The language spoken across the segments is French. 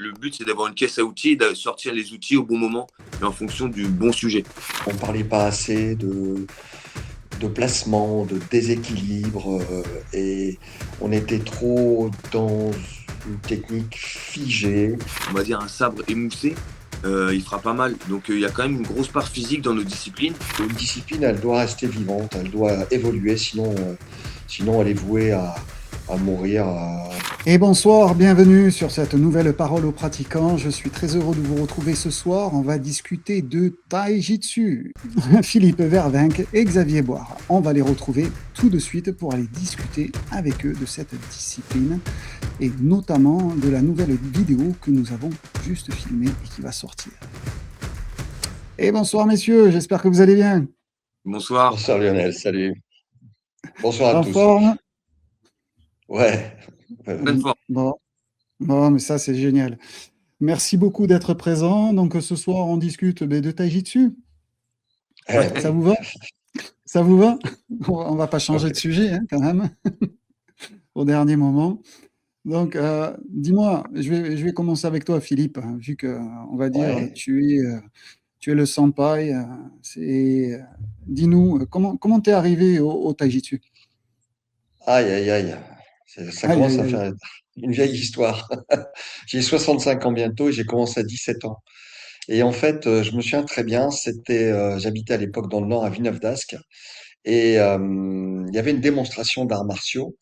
le but, c'est d'avoir une caisse à outils et de sortir les outils au bon moment et en fonction du bon sujet. On ne parlait pas assez de placement, de déséquilibre, et on était trop dans une technique figée. On va dire un sabre émoussé, il fera pas mal. Donc il y a quand même une grosse part physique dans nos disciplines. Une discipline, elle doit rester vivante, elle doit évoluer, sinon elle est vouée à mourir. Et bonsoir, bienvenue sur cette nouvelle parole aux pratiquants. Je suis très heureux de vous retrouver ce soir. On va discuter de Taijitsu. Philippe Vervinck et Xavier Boire. On va les retrouver tout de suite pour aller discuter avec eux de cette discipline et notamment de la nouvelle vidéo que nous avons juste filmée et qui va sortir. Et bonsoir messieurs, j'espère que vous allez bien. Bonsoir. Bonsoir Lionel, salut. Bonsoir à En tous. forme? Ouais. Pleine forme. Bon, mais ça c'est génial. Merci beaucoup d'être présent. Donc ce soir, on discute de Taijitsu. Ouais. Ça vous va? Ça vous va? On va pas changer de sujet hein, quand même au dernier moment. Donc dis-moi, je vais commencer avec toi Philippe, hein, vu que on va dire Ouais. tu es le senpai. Dis-nous comment t'es arrivé au Taijitsu? Aïe, aïe, aïe. Ça Aïe commence aïe à aïe. faire une vieille histoire. J'ai 65 ans bientôt et j'ai commencé à 17 ans. Et en fait, je me souviens très bien, j'habitais à l'époque dans le Nord, à Villeneuve-d'Ascq, et il y avait une démonstration d'arts martiaux.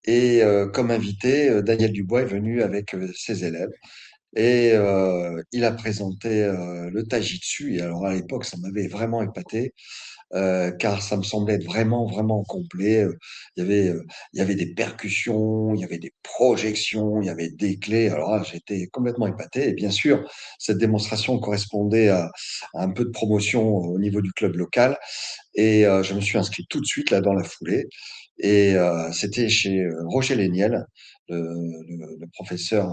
Et comme invité, Daniel Dubois est venu avec ses élèves. Et il a présenté le Taijitsu. Et alors à l'époque, ça m'avait vraiment épaté, car ça me semblait être vraiment, vraiment complet. Il y avait, euh, il y avait des percussions, il y avait des projections, il y avait des clés. Alors là, j'étais complètement épaté. Et bien sûr, cette démonstration correspondait à un peu de promotion au niveau du club local. Et je me suis inscrit tout de suite là dans la foulée. Et c'était chez Roger Léniel, le professeur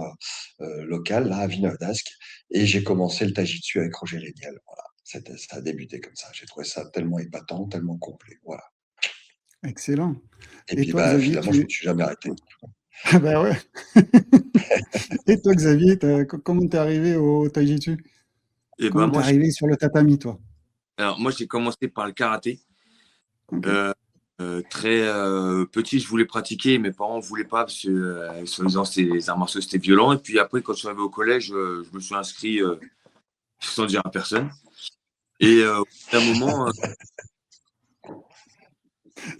local là à Villeneuve-d'Ascq. Et j'ai commencé le Taijitsu avec Roger Léniel. Voilà. Ça a débuté comme ça. J'ai trouvé ça tellement épatant, tellement complet. Voilà. Excellent. Et Et puis, toi bah, Xavier, finalement, je me suis jamais arrêté. Ah bah ouais. Et toi Xavier, comment t'es arrivé au Taijitsu? Et ben Comment t'es moi, arrivé sur le tatami toi? alors moi j'ai commencé par le karaté. Ok. Euh, Très petit, je voulais pratiquer, mes parents ne voulaient pas parce que soi-disant les arts martiaux c'était violent. Et puis après, quand je suis arrivé au collège, je me suis inscrit sans dire à personne. Et au bout d'un moment,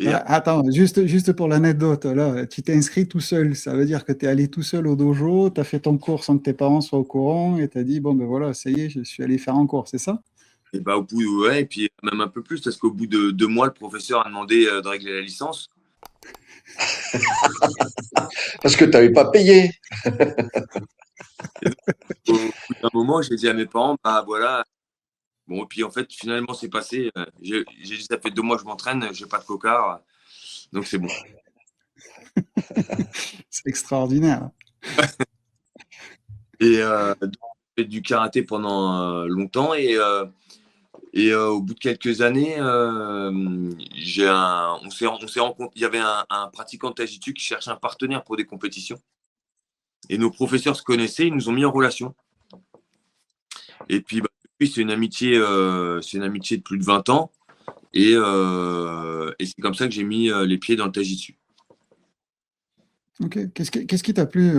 et Ah, attends, juste pour l'anecdote, là, tu t'es inscrit tout seul. Ça veut dire que tu es allé tout seul au dojo, tu as fait ton cours sans que tes parents soient au courant et tu as dit, bon ben voilà, ça y est, je suis allé faire un cours, c'est ça? Et bah, au bout, ouais, et puis même un peu plus, parce qu'au bout de 2 mois, le professeur a demandé de régler la licence. Parce que tu n'avais pas payé. Et donc, au bout d'un moment, j'ai dit à mes parents, bah voilà. Bon, et puis en fait, finalement, c'est passé. J'ai dit, ça fait 2 mois que je m'entraîne, j'ai pas de cocard, donc c'est bon. C'est extraordinaire. Et donc, j'ai fait du karaté pendant longtemps. Et au bout de quelques années, on s'est rencontré. Il y avait un pratiquant de Taijitsu qui cherchait un partenaire pour des compétitions. Et nos professeurs se connaissaient, ils nous ont mis en relation. Et puis, bah, depuis, c'est une amitié de plus de 20 ans. Et c'est comme ça que j'ai mis les pieds dans le Taijitsu. Ok. Qu'est-ce qui t'a plu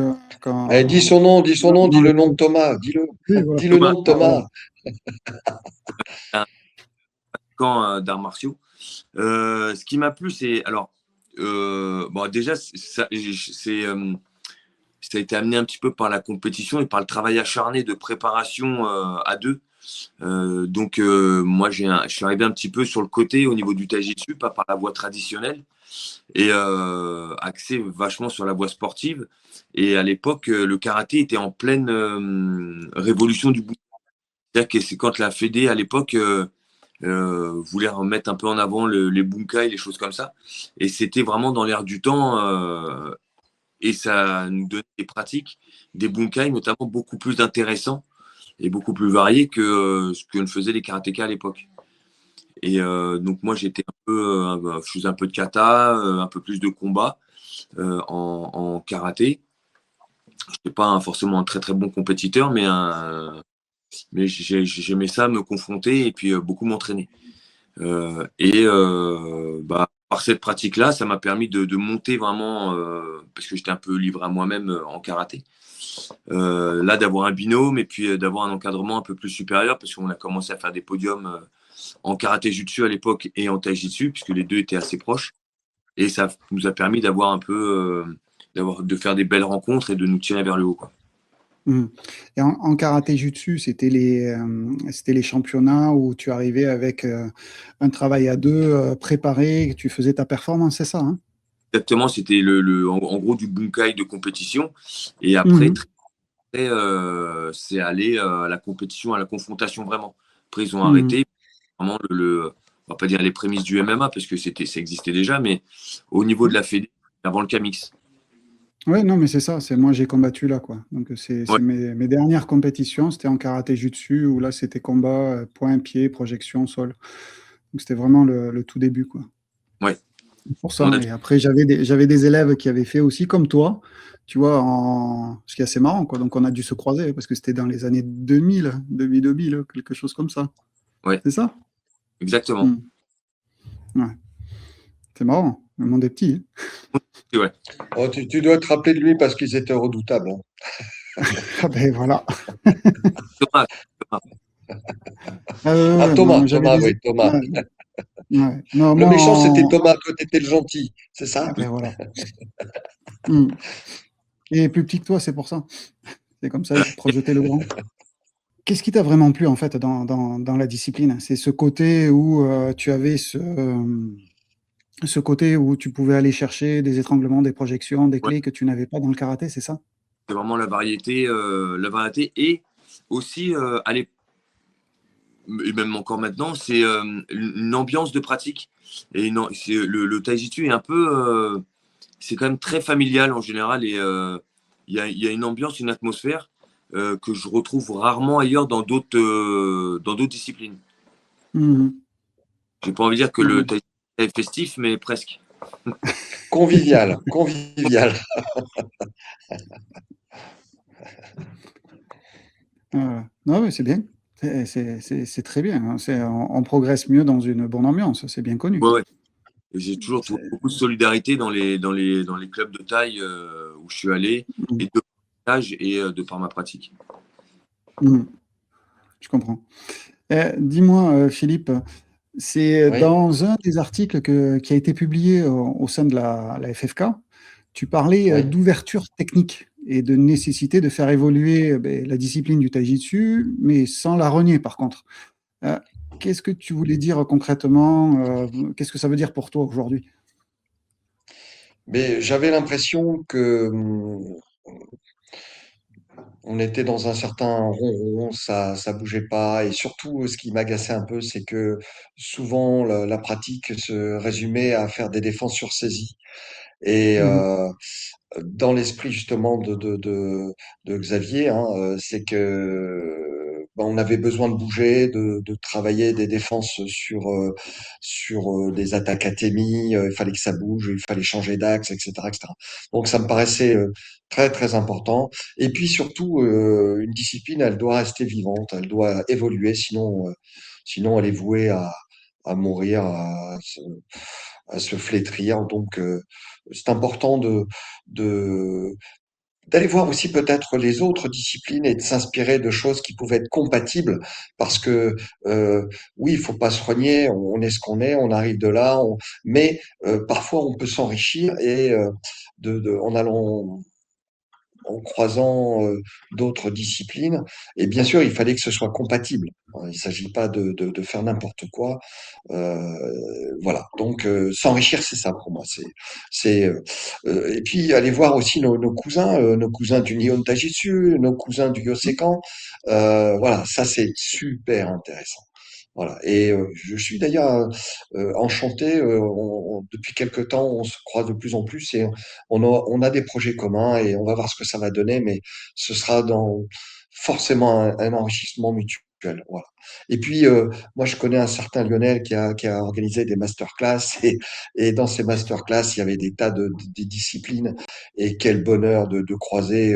Allez, dis quand... son nom, dis son nom, dis dans le le nom de cours? Thomas, dis-le. Oui, voilà. Dis le Thomas, nom de Ah, voilà. Thomas. un pratiquant d'arts martiaux. Ce qui m'a plu, c'est. Alors, bon, déjà, ça a été amené un petit peu par la compétition et par le travail acharné de préparation à deux. Moi, je suis arrivé un petit peu sur le côté au niveau du taijitsu, pas par la voie traditionnelle, et axé vachement sur la voie sportive. Et à l'époque, le karaté était en pleine révolution du bunkai. C'est-à-dire que c'est quand la Fédé, à l'époque, voulait remettre un peu en avant les bunkai, les choses comme ça. Et c'était vraiment dans l'air du temps. Et ça nous donnait des pratiques, des bunkai notamment beaucoup plus intéressants et beaucoup plus variés que ce que ne faisaient les karatékas à l'époque. Et donc moi j'étais un peu, je faisais un peu de kata, un peu plus de combat en karaté. Je n'étais pas forcément un très très bon compétiteur, mais j'aimais ça, me confronter et puis beaucoup m'entraîner. Par cette pratique-là, ça m'a permis de monter vraiment, parce que j'étais un peu livré à moi-même en karaté. Là, d'avoir un binôme et puis d'avoir un encadrement un peu plus supérieur, parce qu'on a commencé à faire des podiums en karaté jutsu à l'époque et en taijitsu, puisque les deux étaient assez proches. Et ça nous a permis d'avoir un peu, de faire des belles rencontres et de nous tirer vers le haut, quoi. Et en karaté jutsu, c'était les championnats où tu arrivais avec un travail à deux préparé, tu faisais ta performance, c'est ça, hein? Exactement, c'était en gros du bunkai de compétition. Et après, Mhm. c'est aller à la compétition, à la confrontation vraiment. Après, ils ont Mhm. arrêté vraiment on va pas dire les prémices du MMA parce que ça existait déjà, mais au niveau de la fédé, avant le Camix. Ouais, non, mais c'est ça, moi j'ai combattu là, quoi. Donc Ouais, c'est mes dernières compétitions, c'était en karaté jutsu, où là c'était combat, point, pied, projection, sol. Donc c'était vraiment le tout début, quoi. ouais. Pour On ça. a Et après, j'avais des élèves qui avaient fait aussi comme toi, tu vois, ce qui est assez marrant, quoi. Donc on a dû se croiser, parce que c'était dans les années 2000, 2000, quelque chose comme ça. ouais, C'est ça? exactement. Hmm. Ouais. C'est marrant, le monde est petit, Et ouais. Oh, tu dois te rappeler de lui parce qu'ils étaient redoutables, hein. hein. Ah ben voilà. Thomas, Thomas. Ah, Non, Thomas, moi j'avais Thomas, des. oui, Thomas. Ouais, ouais. Non, Le moi méchant, c'était Thomas, toi, t'étais le gentil, c'est Ah ça? ben voilà. Hmm. Et plus petit que toi, c'est pour ça. C'est comme ça, il projetait le grand. Qu'est-ce qui t'a vraiment plu en fait dans la discipline? C'est ce côté où tu avais ce côté où tu pouvais aller chercher des étranglements, des projections, des Ouais, clés que tu n'avais pas dans le karaté, c'est ça? c'est vraiment la variété et aussi et même encore maintenant, c'est une ambiance de pratique. Et non, le taijitsu est un peu, c'est quand même très familial en général et il y a une ambiance, une atmosphère que je retrouve rarement ailleurs dans d'autres disciplines. Mhm. J'ai pas envie de dire que le Mhm. taijitsu est festif, mais presque. Convivial, convivial. Non, mais c'est bien. C'est très bien, hein. On progresse mieux dans une bonne ambiance, c'est bien connu. Ouais, ouais. Et j'ai toujours trouvé C'est- beaucoup de solidarité dans les clubs de taille où je suis allé Mhm. et de par mon âge et de par ma pratique. Mhm. Je comprends. Dis-moi, Philippe, c'est Oui, dans un des articles qui a été publié au sein de la FFK, tu parlais oui. d'ouverture technique et de nécessité de faire évoluer ben, la discipline du taijitsu, mais sans la renier par contre. Euh, Qu'est-ce que tu voulais dire concrètement? Qu'est-ce que ça veut dire pour toi aujourd'hui? Mais j'avais l'impression que on était dans un certain ronron, ça bougeait pas. Et surtout, ce qui m'agaçait un peu, c'est que souvent la pratique se résumait à faire des défenses sur saisie. Et Mhm. dans l'esprit justement de Xavier, hein, c'est que ben, on avait besoin de bouger, de travailler des défenses sur des attaques atémies, il fallait que ça bouge, il fallait changer d'axe, etc., etc. Donc ça me paraissait très très important. Et puis surtout, une discipline, elle doit rester vivante, elle doit évoluer, sinon elle est vouée à mourir, à se flétrir. Donc c'est important de d'aller voir aussi peut-être les autres disciplines et de s'inspirer de choses qui pouvaient être compatibles parce que oui, il faut pas se renier, on est ce qu'on est, on arrive de là, mais parfois on peut s'enrichir et en allant en croisant d'autres disciplines. Et bien sûr, il fallait que ce soit compatible. Il ne s'agit pas de faire n'importe quoi. Voilà. Donc, s'enrichir, c'est ça pour moi. Et puis aller voir aussi nos cousins du Nihon Tajitsu, nos cousins du Yosekan. Voilà, ça c'est super intéressant. Voilà. Et je suis d'ailleurs enchanté. Depuis quelque temps, on se croise de plus en plus et on a des projets communs et on va voir ce que ça va donner, mais ce sera dans forcément un enrichissement mutuel. Voilà. Et puis, moi, je connais un certain Lionel qui a organisé des masterclass et dans ces masterclass, il y avait des tas de disciplines et quel bonheur de croiser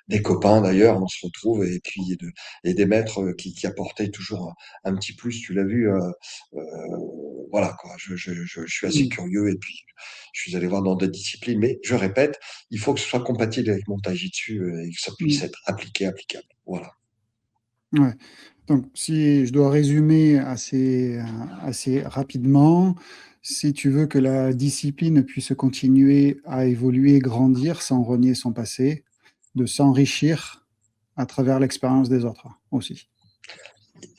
des copains d'ailleurs, on se retrouve et puis et des maîtres qui apportaient toujours un petit plus. Tu l'as vu, euh, voilà quoi. Je suis assez Mm. curieux et puis je suis allé voir dans d'autres disciplines, mais je répète, il faut que ce soit compatible avec mon taijitsu et que ça puisse Mm. être applicable. Voilà. Ouais. Donc, si je dois résumer assez rapidement, si tu veux que la discipline puisse continuer à évoluer, grandir sans renier son passé, de s'enrichir à travers l'expérience des autres aussi.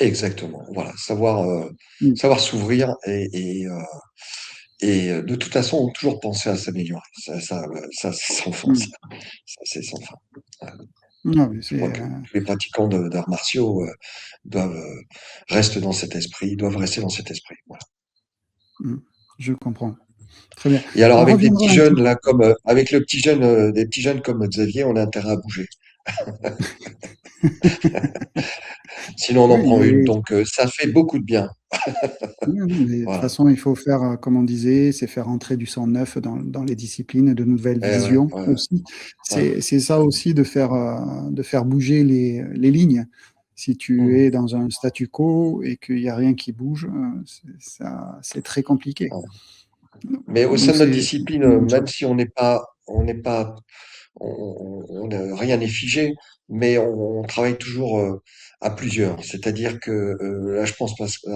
Exactement. Voilà. Savoir, Mm. savoir s'ouvrir et de toute façon, toujours penser à s'améliorer. Ça, c'est sans fin. Mm. Ça, c'est sans fin. Ouais. Non, mais Je crois que tous les pratiquants d'arts martiaux doivent doivent rester dans cet esprit. Voilà. mm, je comprends. Très bien. Et alors, On avec des reviendra petits un petit jeunes là, comme avec le petit jeune, des petits jeunes comme Xavier, on a intérêt à bouger. Sinon, on en prend une. Oui, Donc, ça fait beaucoup de bien. oui, oui, mais de toute Voilà. façon, il faut faire, comme on disait, c'est faire entrer du sang neuf dans les disciplines, de nouvelles Eh ouais, visions ouais, aussi. ouais. C'est ça aussi de faire bouger les lignes. Si tu Mmh. es dans un statu quo et qu'il n'y a rien qui bouge, c'est très compliqué. Ouais. Mais au sein Donc, de notre c'est discipline, une bonne même chose. si rien n'est figé, mais on travaille toujours à plusieurs. C'est-à-dire que là, je pense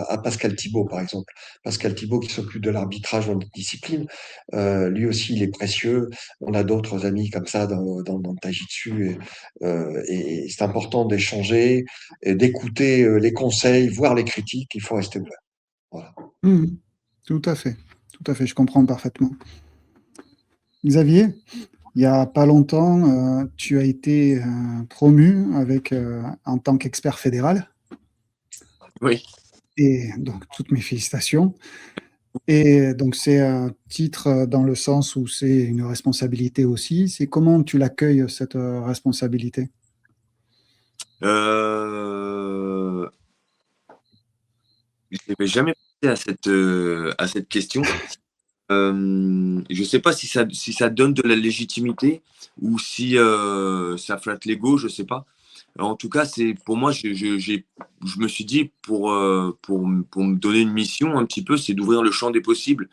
à Pascal Thibault, par exemple. Pascal Thibault qui s'occupe de l'arbitrage dans notre discipline. Lui aussi, il est précieux. On a d'autres amis comme ça dans le Taijitsu et c'est important d'échanger, et d'écouter les conseils, voire les critiques. Il faut rester ouvert. Voilà. Mhm. Tout à fait. Tout à fait, je comprends parfaitement. Xavier, il n'y a pas longtemps, tu as été promu en tant qu'expert fédéral. Oui. Et donc, toutes mes félicitations. Et donc, c'est un titre dans le sens où c'est une responsabilité aussi. C'est comment tu l'accueilles, cette responsabilité? Euh, je n'avais jamais pensé à cette question. Je ne sais pas si ça donne de la légitimité ou si ça flatte l'ego, je ne sais pas. En tout cas, c'est pour moi, je me suis dit pour me donner une mission un petit peu, c'est d'ouvrir le champ des possibles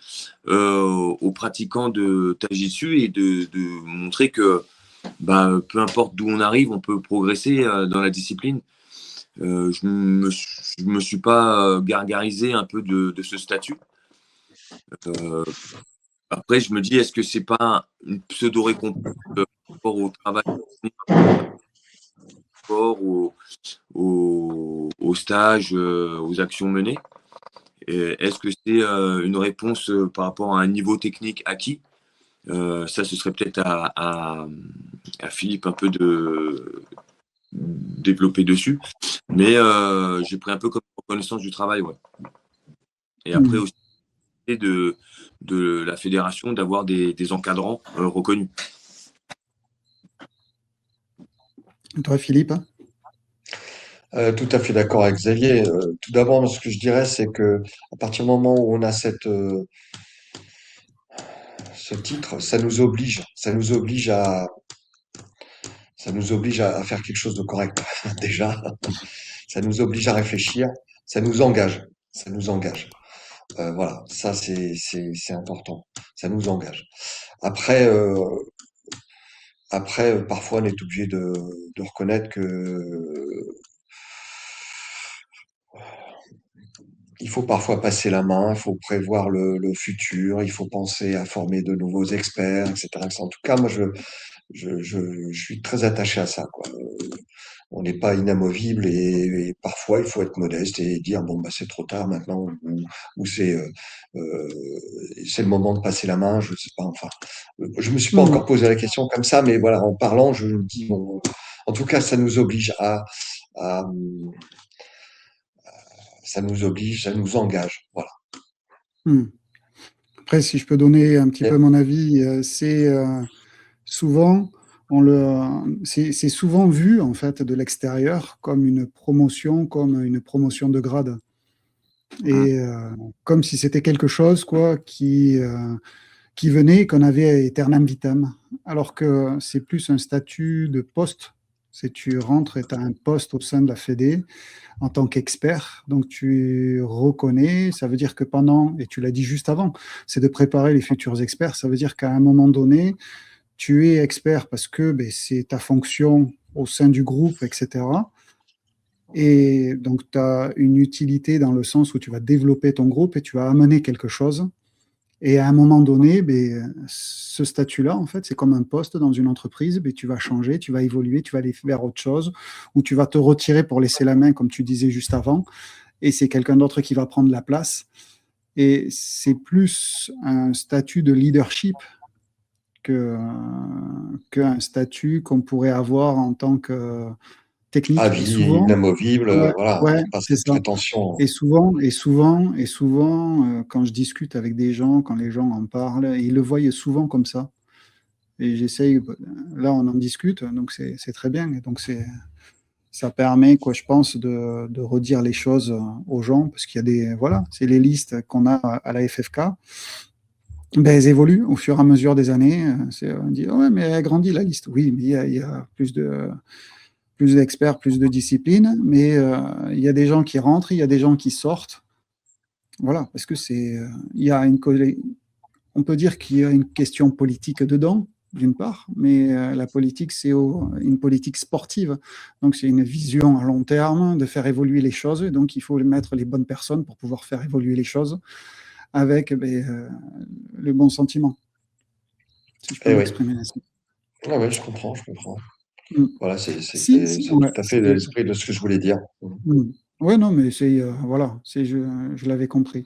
aux pratiquants de Taijitsu et de montrer que bah, peu importe d'où on arrive, on peut progresser dans la discipline. Je me suis pas gargarisé un peu de ce statut. Euh, Après, je me dis, est-ce que c'est pas une pseudo-récompense par rapport au travail, au stage, aux actions menées? Est-ce que c'est une réponse par rapport à un niveau technique acquis? Ça, ce serait peut-être à Philippe un peu de développer dessus. Mais j'ai pris un peu comme reconnaissance du travail, ouais. Et après Hmm. aussi de la fédération d'avoir des encadrants reconnus. Toi, Philippe? Tout à fait d'accord avec Xavier. Tout d'abord, ce que je dirais, c'est que à partir du moment où on a ce titre, ça nous oblige à faire quelque chose de correct. Déjà, ça nous oblige à réfléchir, ça nous engage, ça nous engage. Voilà, ça c'est important, ça nous engage. Après, parfois, on est obligé de reconnaître que il faut parfois passer la main, il faut prévoir le futur, il faut penser à former de nouveaux experts, etc. En tout cas, moi, je suis très attaché à ça, quoi. On n'est pas inamovible et parfois il faut être modeste et dire bon bah c'est trop tard maintenant ou c'est le moment de passer la main, je sais pas. Enfin, je me suis pas Hmm. encore posé la question comme ça, mais voilà, en parlant, je me dis bon, en tout cas, à ça nous engage. Voilà. Hmm. Après, si je peux donner un petit Et- peu mon avis, c'est souvent, C'est souvent vu en fait de l'extérieur comme une promotion de grade, Mmh. et comme si c'était quelque chose quoi qui venait, qu'on avait aeternam vitam, alors que c'est plus un statut de poste. C'est tu rentres et tu as un poste au sein de la Fédé en tant qu'expert, donc tu reconnais, ça veut dire que pendant, et tu l'as dit juste avant, c'est de préparer les futurs experts, ça veut dire qu'à un moment donné, tu es expert parce que ben, c'est ta fonction au sein du groupe, etc. Et donc, tu as une utilité dans le sens où tu vas développer ton groupe et tu vas amener quelque chose. Et à un moment donné, ben, ce statut-là, en fait, c'est comme un poste dans une entreprise. Ben, tu vas changer, tu vas évoluer, tu vas aller vers autre chose, ou tu vas te retirer pour laisser la main, comme tu disais juste avant, et c'est quelqu'un d'autre qui va prendre la place. Et c'est plus un statut de leadership que, qu'un statut qu'on pourrait avoir en tant que À technique. Et vie, souvent, inamovible, ouais, voilà, ouais, pas c'est cette ça. prétention. Et souvent, quand je discute avec des gens, quand les gens en parlent, ils le voient souvent comme ça. Et j'essaye, là, on en discute, donc c'est très bien. Et donc, ça permet, quoi, je pense, de redire les choses aux gens, parce qu'il y a voilà, c'est les listes qu'on a à la FFK. Ben, elles évoluent au fur et à mesure des années. On dit, ouais, mais elle grandit la liste. Oui, mais il y a plus d'experts, plus de disciplines, mais il y a des gens qui rentrent, il y a des gens qui sortent. Voilà, parce que il y a on peut dire qu'il y a une question politique dedans, d'une part, mais la politique, c'est une politique sportive. Donc, c'est une vision à long terme de faire évoluer les choses. Donc, il faut mettre les bonnes personnes pour pouvoir faire évoluer les choses avec le bon sentiment, si je peux Eh oui. m'exprimer ainsi. Ouais, ouais, je comprends, je comprends. Mm. Voilà, Si, si, c'est ouais, tout à fait l'esprit de ce que je voulais dire. ouais, non, mais voilà, je l'avais compris.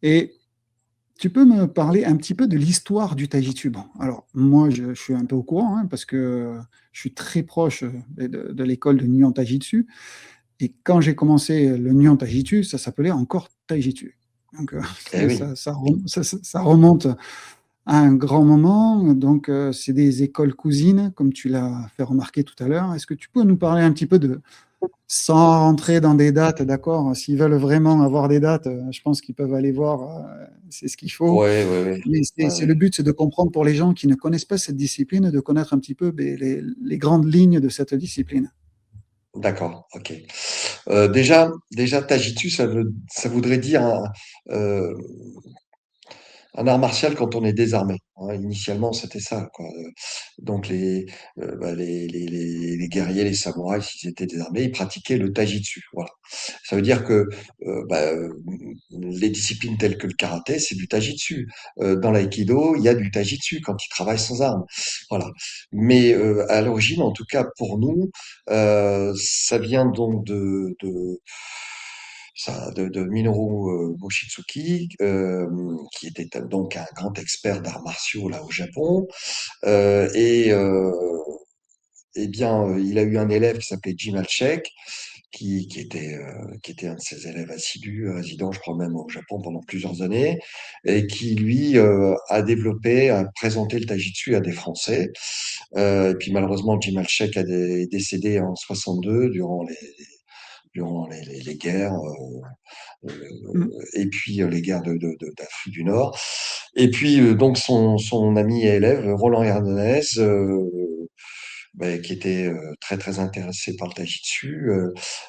Et tu peux me parler un petit peu de l'histoire du Taijitsu? Bon, alors, moi, je suis un peu au courant, hein, parce que je suis très proche de l'école de Nyon Taijitsu. Et quand j'ai commencé le Nyon Taijitsu, ça s'appelait encore Taijitsu. Donc, Eh oui. ça remonte à un grand moment. Donc, c'est des écoles cousines, comme tu l'as fait remarquer tout à l'heure. Est-ce que tu peux nous parler un petit peu sans rentrer dans des dates, d'accord? S'ils veulent vraiment avoir des dates, je pense qu'ils peuvent aller voir, c'est ce qu'il faut. Ouais, ouais, ouais. Mais Ouais, c'est ouais. le but, c'est de comprendre pour les gens qui ne connaissent pas cette discipline, de connaître un petit peu les grandes lignes de cette discipline. D'accord, ok. Déjà, Tajitsu, ça voudrait dire euh, un art martial quand on est désarmé, hein. Initialement, c'était ça, quoi. Donc les guerriers, les samouraïs, s'ils étaient désarmés, ils pratiquaient le taijitsu. Voilà. Ça veut dire que les disciplines telles que le karaté, c'est du taijitsu. Dans l'aïkido, il y a du taijitsu quand ils travaillent sans armes. Voilà. Mais à l'origine, en tout cas pour nous, ça vient donc de Minoru Mochizuki, qui était donc un grand expert d'arts martiaux là au Japon. Euh, et euh, eh bien, il a eu un élève qui s'appelait Jim Alchek, qui était un de ses élèves assidus, résident, je crois même au Japon pendant plusieurs années, et qui lui a présenté le Taijitsu à des Français. Et puis malheureusement, Jim Alchek est décédé en 62 durant les guerres. Mm. Et puis les guerres d'Afrique du Nord. Et puis donc son ami et élève Roland Hernandez, qui était très très intéressé par le Tajitsu,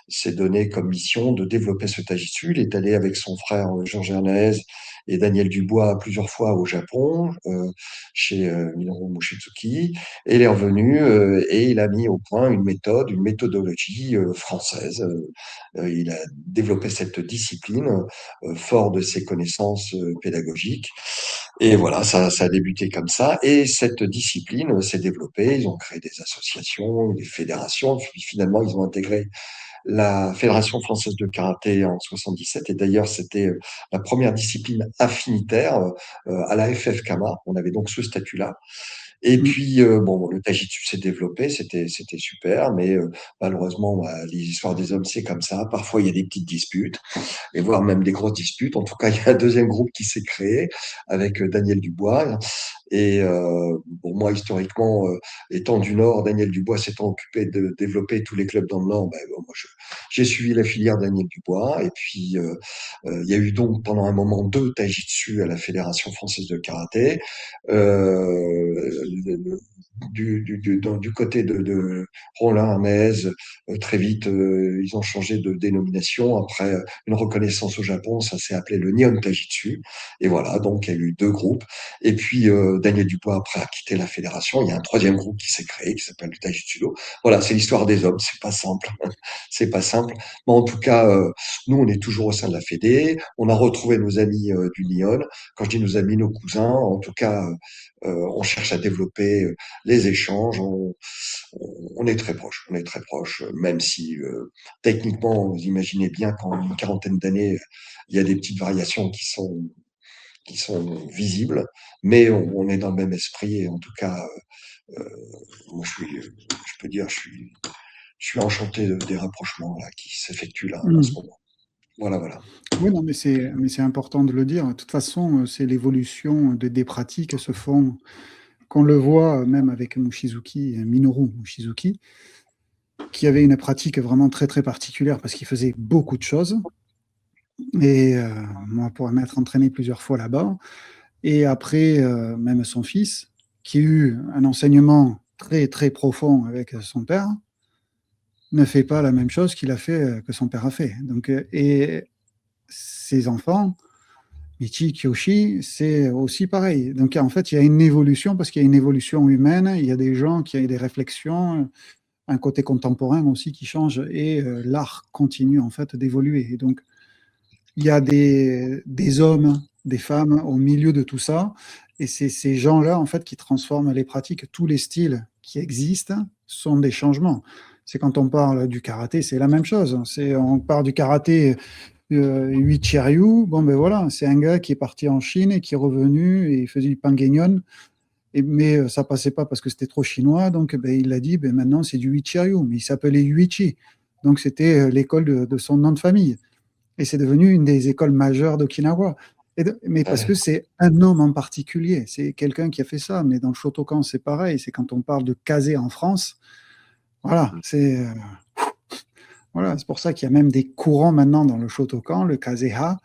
s'est donné comme mission de développer ce Tajitsu. Il est allé avec son frère Georges Hernandez et Daniel Dubois plusieurs fois au Japon, chez Minoru Mochizuki, et il est revenu et il a mis au point une méthodologie française. Il a développé cette discipline fort de ses connaissances pédagogiques. Et voilà, ça a débuté comme ça. Et cette discipline s'est développée. Ils ont créé des associations, des fédérations. Puis finalement, ils ont intégré la Fédération française de karaté en 77. Et d'ailleurs, c'était la première discipline affinitaire à la FFKMA. On avait donc ce statut-là. Et Mm. puis, bon, le Taijitsu s'est développé, c'était super, mais malheureusement, bah, les histoires des hommes, c'est comme ça. Parfois, il y a des petites disputes, et voire même des grosses disputes. En tout cas, il y a un deuxième groupe qui s'est créé avec Daniel Dubois. Et bon, moi, historiquement, étant du Nord, Daniel Dubois s'étant occupé de développer tous les clubs dans le Nord, ben, bon, moi, j'ai suivi la filière Daniel Dubois. Et puis, il y a eu donc pendant un moment 2 Taijitsu à la Fédération française de karaté. Du côté de Roland Hermès, très vite, ils ont changé de dénomination. Après une reconnaissance au Japon, ça s'est appelé le Nihon Taijitsu. Et voilà, donc il y a eu 2 groupes. Et puis Daniel Dubois, après, a quitté la fédération. Il y a un troisième groupe qui s'est créé, qui s'appelle le Taijutsu-Do. Voilà, c'est l'histoire des hommes. C'est pas simple. C'est pas simple. Mais en tout cas, nous, on est toujours au sein de la Fédé. On a retrouvé nos amis du Nihon. Quand je dis nos amis, nos cousins, en tout cas, on cherche à développer les échanges. On est très proches. On est très proches, même si techniquement, vous imaginez bien qu'en une quarantaine d'années, il y a des petites variations qui sont visibles, mais on est dans le même esprit. Et en tout cas, euh, moi, je peux dire, je suis enchanté des rapprochements là, qui s'effectuent là en ce Mm. moment. Voilà, voilà. Oui, non, mais c'est important de le dire. De toute façon, c'est l'évolution des pratiques se font, qu'on le voit même avec Mushizuki, Minoru Mushizuki, qui avait une pratique vraiment très très particulière parce qu'il faisait beaucoup de choses. Et moi, pour m'être entraîné plusieurs fois là-bas, et après, même son fils, qui a eu un enseignement très très profond avec son père, ne fait pas la même chose qu'il a fait que son père a fait. Donc, et ses enfants, Michi, Kyoshi, c'est aussi pareil. Donc en fait, il y a une évolution parce qu'il y a une évolution humaine, il y a des gens qui ont des réflexions, un côté contemporain aussi qui change et l'art continue en fait d'évoluer. Et donc il y a des hommes, des femmes au milieu de tout ça et c'est ces gens-là en fait qui transforment les pratiques. Tous les styles qui existent sont des changements. C'est quand on parle du karaté, c'est la même chose. On parle du karaté Hui Cheryu, bon ben voilà, c'est un gars qui est parti en Chine et qui est revenu et il faisait du Panguignon, mais ça passait pas parce que c'était trop chinois, donc ben, il a dit ben, maintenant c'est du Hui Cheryu, mais il s'appelait Yuichi, donc c'était l'école de son nom de famille et c'est devenu une des écoles majeures d'Okinawa. Mais parce que Ouais. c'est un homme en particulier, c'est quelqu'un qui a fait ça, mais dans le Shotokan c'est pareil, c'est quand on parle de Kazé en France, voilà, voilà, c'est pour ça qu'il y a même des courants maintenant dans le Shotokan, le Kazeha.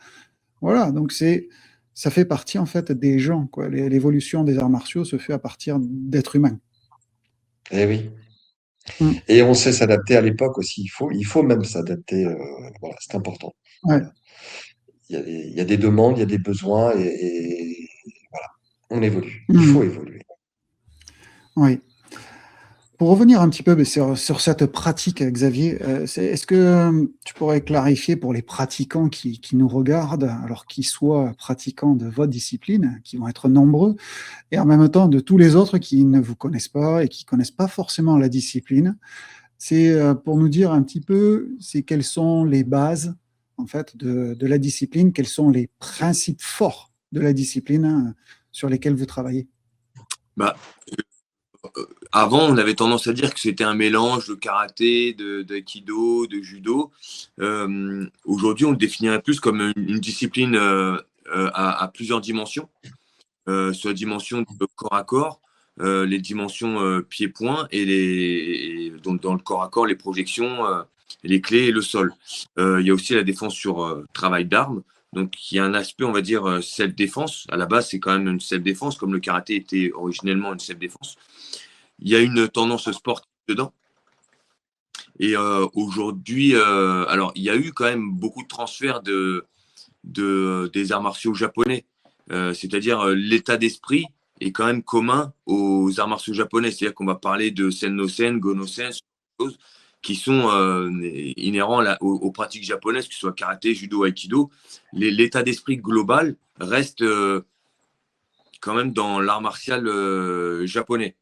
Voilà, donc ça fait partie en fait des gens, quoi. L'évolution des arts martiaux se fait à partir d'êtres humains. Eh oui. Mm. Et on sait s'adapter à l'époque aussi. Il faut même s'adapter. Voilà, c'est important. Ouais. Voilà. Il y a des demandes, il y a des besoins et voilà, on évolue. Il faut Mm. évoluer. Oui. Pour revenir un petit peu sur cette pratique, Xavier, est-ce que tu pourrais clarifier pour les pratiquants qui nous regardent, alors qu'ils soient pratiquants de votre discipline, qui vont être nombreux, et en même temps de tous les autres qui ne vous connaissent pas et qui ne connaissent pas forcément la discipline, c'est pour nous dire un petit peu c'est quelles sont les bases en fait de la discipline, quels sont les principes forts de la discipline sur lesquels vous travaillez. Bah, avant, on avait tendance à dire que c'était un mélange de karaté, d'aïkido, de judo. Aujourd'hui, on le définirait plus comme une discipline à plusieurs dimensions. Sur la dimension de corps à corps, les dimensions pied-point donc dans le corps à corps, les projections, les clés et le sol. Il y a aussi la défense sur travail d'armes. Donc, il y a un aspect, on va dire, self-défense. À la base, c'est quand même une self-défense, comme le karaté était originellement une self-défense. Il y a une tendance sportive dedans. Et aujourd'hui, alors, il y a eu quand même beaucoup de transferts des arts martiaux japonais. C'est-à-dire l'état d'esprit est quand même commun aux arts martiaux japonais. C'est-à-dire qu'on va parler de Sen-no-sen, Go-no-sen, choses qui sont inhérents aux pratiques japonaises, que ce soit karaté, judo, aikido. L'état d'esprit global reste quand même dans l'art martial japonais.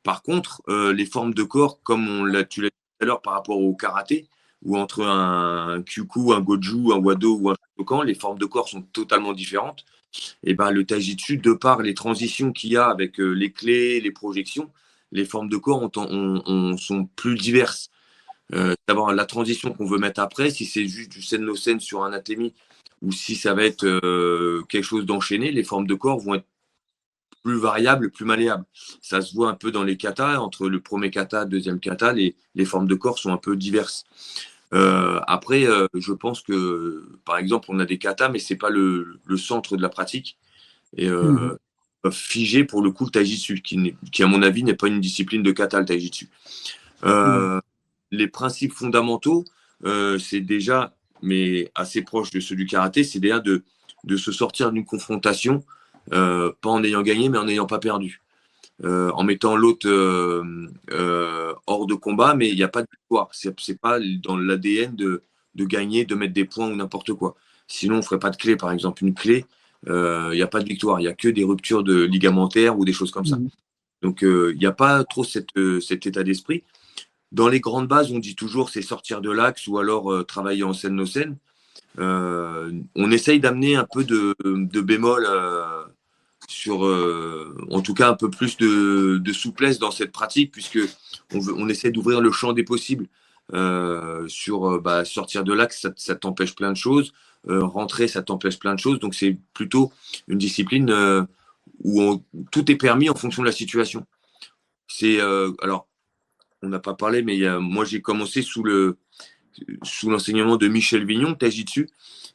Par contre, les formes de corps, comme tu l'as dit tout à l'heure par rapport au karaté, ou entre un Kyuku, un Goju, un Wado ou un Shotokan, les formes de corps sont totalement différentes. Et ben, le Taijitsu, de par les transitions qu'il y a avec les clés, les projections, les formes de corps sont plus diverses. D'abord, la transition qu'on veut mettre après, si c'est juste du Sen-no-sen sur un Atemi, ou si ça va être quelque chose d'enchaîné, les formes de corps vont être plus variables, plus malléables. Ça se voit un peu dans les katas, entre le premier kata, deuxième kata, les formes de corps sont un peu diverses. Après, je pense que, par exemple, on a des katas, mais ce n'est pas le centre de la pratique. Et figé pour le coup le taijitsu, qui à mon avis n'est pas une discipline de kata, le taijitsu. Les principes fondamentaux, c'est déjà, mais assez proche de ceux du karaté, c'est déjà de se sortir d'une confrontation, pas en ayant gagné, mais en n'ayant pas perdu. En mettant l'autre hors de combat, mais il n'y a pas de victoire. C'est pas dans l'ADN de gagner, de mettre des points ou n'importe quoi. Sinon, on ne ferait pas de clé, par exemple. Une clé, il n'y a pas de victoire. Il n'y a que des ruptures de ligamentaires ou des choses comme ça. Donc, il n'y a pas trop cet état d'esprit. Dans les grandes bases, on dit toujours c'est sortir de l'axe ou alors travailler en sen-no-sen. On essaye d'amener un peu de bémol sur, en tout cas, un peu plus de souplesse dans cette pratique, puisque on essaie d'ouvrir le champ des possibles. Sortir de l'axe, ça t'empêche plein de choses. Rentrer, ça t'empêche plein de choses. Donc, c'est plutôt une discipline où tout est permis en fonction de la situation. Alors, on n'a pas parlé, mais moi, j'ai commencé sous l'enseignement de Michel Vignon, Taijitsu,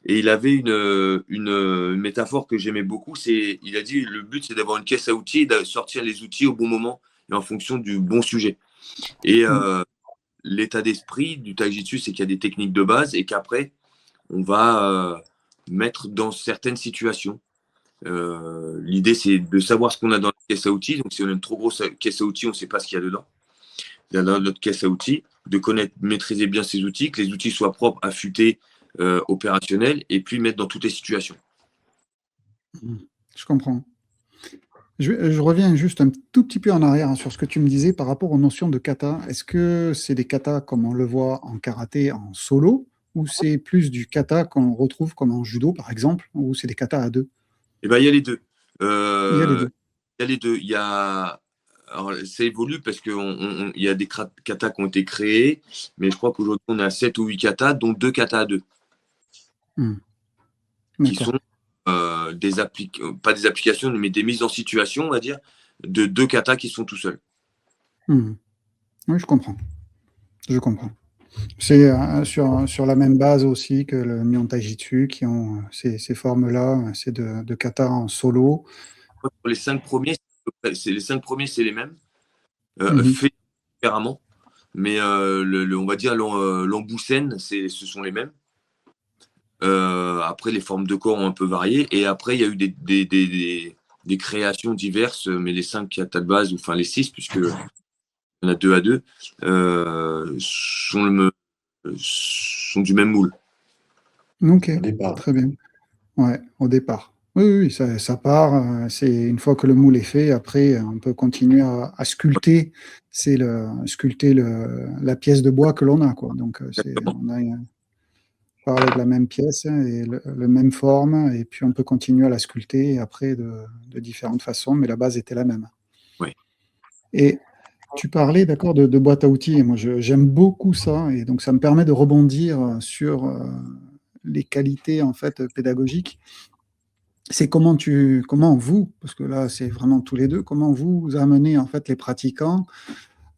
et il avait une métaphore que j'aimais beaucoup. Il a dit le but, c'est d'avoir une caisse à outils et de sortir les outils au bon moment et en fonction du bon sujet. Et l'état d'esprit du Taijitsu, c'est qu'il y a des techniques de base et qu'après, on va mettre dans certaines situations. L'idée, c'est de savoir ce qu'on a dans la caisse à outils. Donc, si on a une trop grosse caisse à outils, on ne sait pas ce qu'il y a dedans. Dans notre caisse à outils, de connaître, maîtriser bien ces outils, que les outils soient propres, affûtés, opérationnels, et puis mettre dans toutes les situations. Je comprends. Je reviens juste un tout petit peu en arrière sur ce que tu me disais par rapport aux notions de kata. Est-ce que c'est des katas comme on le voit en karaté en solo, ou c'est plus du kata qu'on retrouve comme en judo, par exemple, ou c'est des katas à deux? Eh ben, il y a les deux. Il y a les deux. Il y a les deux. Alors, ça évolue parce qu'il y a des katas qui ont été créés, mais je crois qu'aujourd'hui, on a 7 ou 8 katas, dont 2 katas à deux. Qui sont pas des applications, mais des mises en situation, on va dire, de 2 katas qui sont tout seuls. Oui, je comprends. C'est sur la même base aussi que le Nihon Taijitsu, qui ont ces formes-là, c'est de kata en solo. Pour les 5 premiers, c'est les mêmes, faits différemment, mais on va dire l'embusen, ce sont les mêmes. Après, les formes de corps ont un peu varié, et après, il y a eu des créations diverses, mais les 5 katas de base, enfin les 6, puisque il y en a 2 à 2, sont du même moule. Ok, très bien. Ouais, au départ. Oui, ça part. C'est une fois que le moule est fait, après, on peut continuer à sculpter. C'est sculpter la pièce de bois que l'on a, quoi. Donc, on parle de la même pièce et la même forme, et puis on peut continuer à la sculpter après de différentes façons, mais la base était la même. Oui. Et tu parlais, d'accord, de boîte à outils. Et moi, j'aime beaucoup ça, et donc ça me permet de rebondir sur les qualités en fait pédagogiques. C'est comment vous, parce que là c'est vraiment tous les deux, comment vous amenez en fait les pratiquants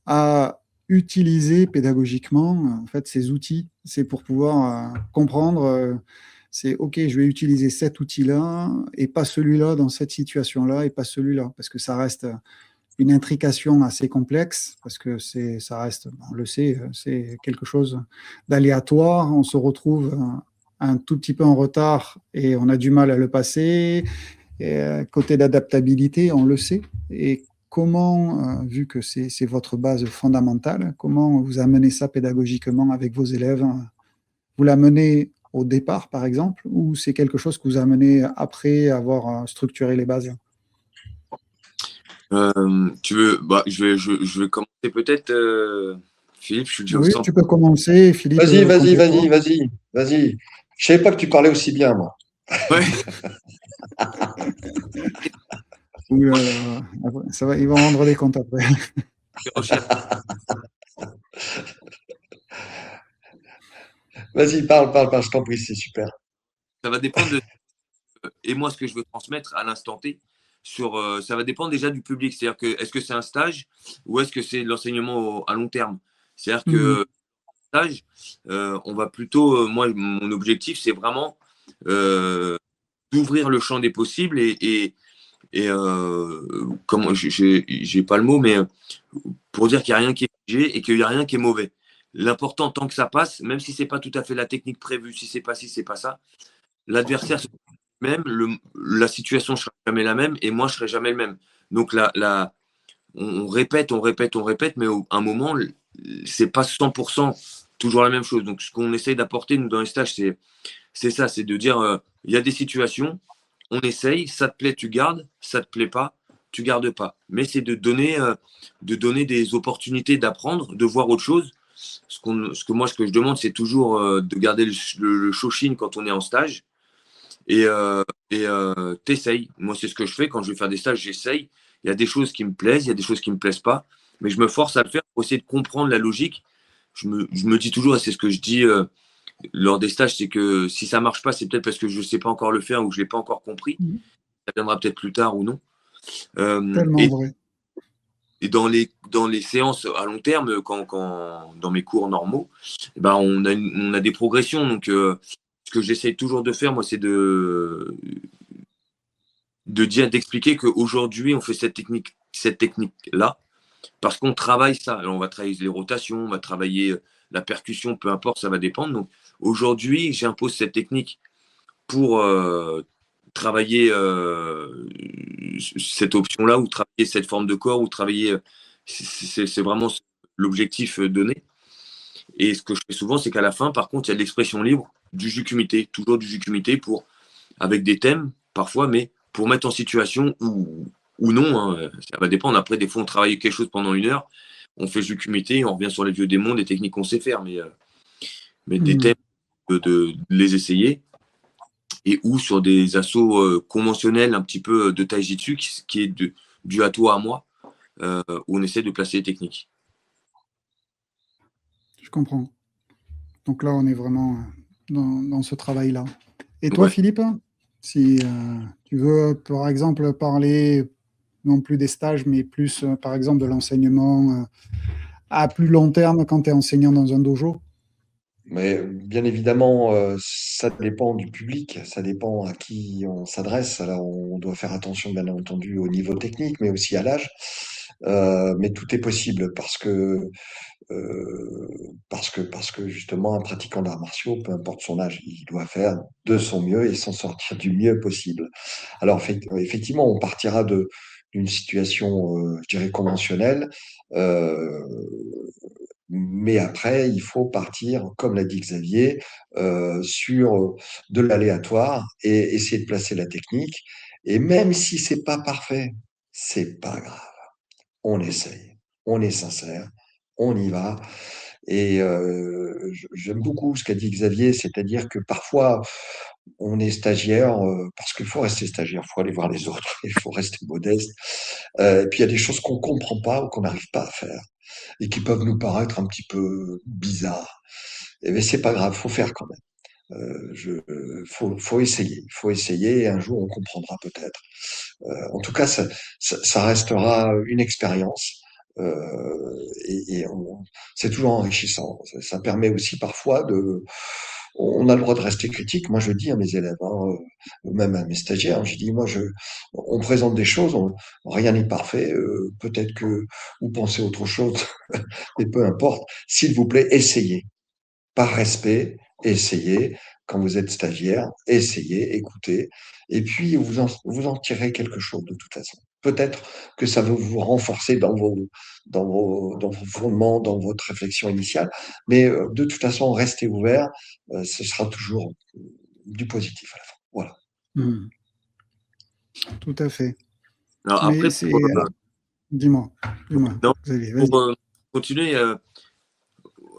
à utiliser pédagogiquement en fait ces outils. C'est pour pouvoir comprendre. C'est OK, je vais utiliser cet outil-là et pas celui-là dans cette situation-là et pas celui-là, parce que ça reste une intrication assez complexe, parce que ça reste, on le sait, c'est quelque chose d'aléatoire. On se retrouve un tout petit peu en retard et on a du mal à le passer. Et, côté d'adaptabilité, on le sait. Et comment, vu que c'est votre base fondamentale, comment vous amenez ça pédagogiquement avec vos élèves? Vous l'amenez au départ, par exemple, ou c'est quelque chose que vous amenez après avoir structuré les bases? Je vais commencer peut-être. Philippe, je suis déjà au Oui, centre. tu peux commencer, Philippe. Vas-y. Complète-toi. Je savais pas que tu parlais aussi bien, moi. Ouais, Ouh moi, là là, ça va, ils vont rendre des comptes après. je recherche. Vas-y, parle, je t'en prie, c'est super. Ça va dépendre de et moi ce que je veux transmettre à l'instant T. Ça va dépendre déjà du public. C'est-à-dire que est-ce que c'est un stage ou est-ce que c'est de l'enseignement à long terme? C'est-à-dire Mhm. que stage, on va plutôt. Moi, mon objectif, c'est vraiment d'ouvrir le champ des possibles comment j'ai pas le mot, mais pour dire qu'il n'y a rien qui est figé et qu'il n'y a rien qui est mauvais. L'important, tant que ça passe, même si c'est pas tout à fait la technique prévue, si c'est pas ci, c'est pas ça, l'adversaire sera le même, la situation sera jamais la même et moi je serai jamais le même. Donc on répète, mais à un moment, c'est pas 100% toujours la même chose. Donc ce qu'on essaye d'apporter nous dans les stages, c'est ça, c'est de dire il y a des situations, on essaye, ça te plaît, tu gardes, ça te plaît pas, tu gardes pas. Mais c'est de donner des opportunités d'apprendre, de voir autre chose. Ce que je demande, c'est toujours de garder le shoshin quand on est en stage et t'essayes. Moi, c'est ce que je fais quand je vais faire des stages, j'essaye. Il y a des choses qui me plaisent, il y a des choses qui me plaisent pas, mais je me force à le faire pour essayer de comprendre la logique. Je me dis toujours, et c'est ce que je dis lors des stages, c'est que si ça marche pas, c'est peut-être parce que je sais pas encore le faire ou que je l'ai pas encore compris. Ça viendra peut-être plus tard ou non. Euh, Tellement et vrai. et dans les séances à long terme, dans mes cours normaux, eh ben on a des progressions. Donc, ce que j'essaie toujours de faire, moi, c'est d'expliquer qu'aujourd'hui, on fait cette technique-là, parce qu'on travaille ça. Alors, on va travailler les rotations, on va travailler la percussion, peu importe, ça va dépendre. Donc, aujourd'hui, j'impose cette technique pour travailler cette option-là, ou travailler cette forme de corps, ou travailler. C'est vraiment l'objectif donné. Et ce que je fais souvent, c'est qu'à la fin, par contre, il y a de l'expression libre, du jus-kumité, toujours du jus-kumité avec des thèmes parfois, mais pour mettre en situation ou non, hein, ça va dépendre. Après, des fois, on travaille quelque chose pendant 1 heure, on fait jus-kumité, on revient sur les vieux démons, des techniques qu'on sait faire, mais des thèmes, de les essayer et ou sur des assauts conventionnels un petit peu de taijitsu qui est du à toi à moi, où on essaie de placer les techniques. Je comprends. Donc là, on est vraiment dans ce travail-là. Et toi, Ouais. Philippe, si tu veux, par exemple, parler non plus des stages, mais plus, par exemple, de l'enseignement à plus long terme quand tu es enseignant dans un dojo. Mais bien évidemment, ça dépend du public, ça dépend à qui on s'adresse. Alors, on doit faire attention, bien entendu, au niveau technique, mais aussi à l'âge. Mais tout est possible euh, parce que justement, un pratiquant d'arts martiaux, peu importe son âge, il doit faire de son mieux et s'en sortir du mieux possible. Alors, effectivement, on partira d'une situation, je dirais, conventionnelle. euh, mais après, il faut partir, comme l'a dit Xavier, sur de l'aléatoire et essayer de placer la technique. Et même si c'est pas parfait, c'est pas grave. On essaye, on est sincère, on y va. Et j'aime beaucoup ce qu'a dit Xavier, c'est-à-dire que parfois, on est stagiaire parce qu'il faut rester stagiaire, il faut aller voir les autres, il faut rester modeste. Et puis il y a des choses qu'on comprend pas ou qu'on n'arrive pas à faire et qui peuvent nous paraître un petit peu bizarres. Et mais c'est pas grave, faut faire quand même. Faut essayer et un jour on comprendra peut-être. En tout cas, ça restera une expérience c'est toujours enrichissant. Ça permet aussi parfois on a le droit de rester critique. Moi, je dis à mes élèves, hein, même à mes stagiaires, je dis, on présente des choses, rien n'est parfait. Peut-être que vous pensez autre chose, mais peu importe. S'il vous plaît, essayez. Par respect, essayez. Quand vous êtes stagiaire, essayez, écoutez. Et puis, vous en tirez quelque chose de toute façon. Peut-être que ça va vous renforcer dans vos fondements, dans votre réflexion initiale. Mais de toute façon, restez ouvert. Ce sera toujours du positif à la fin. Voilà. Mhm. Tout à fait. Alors Mais après, c'est... dis-moi, non, Xavier, pour vas-y. continuer,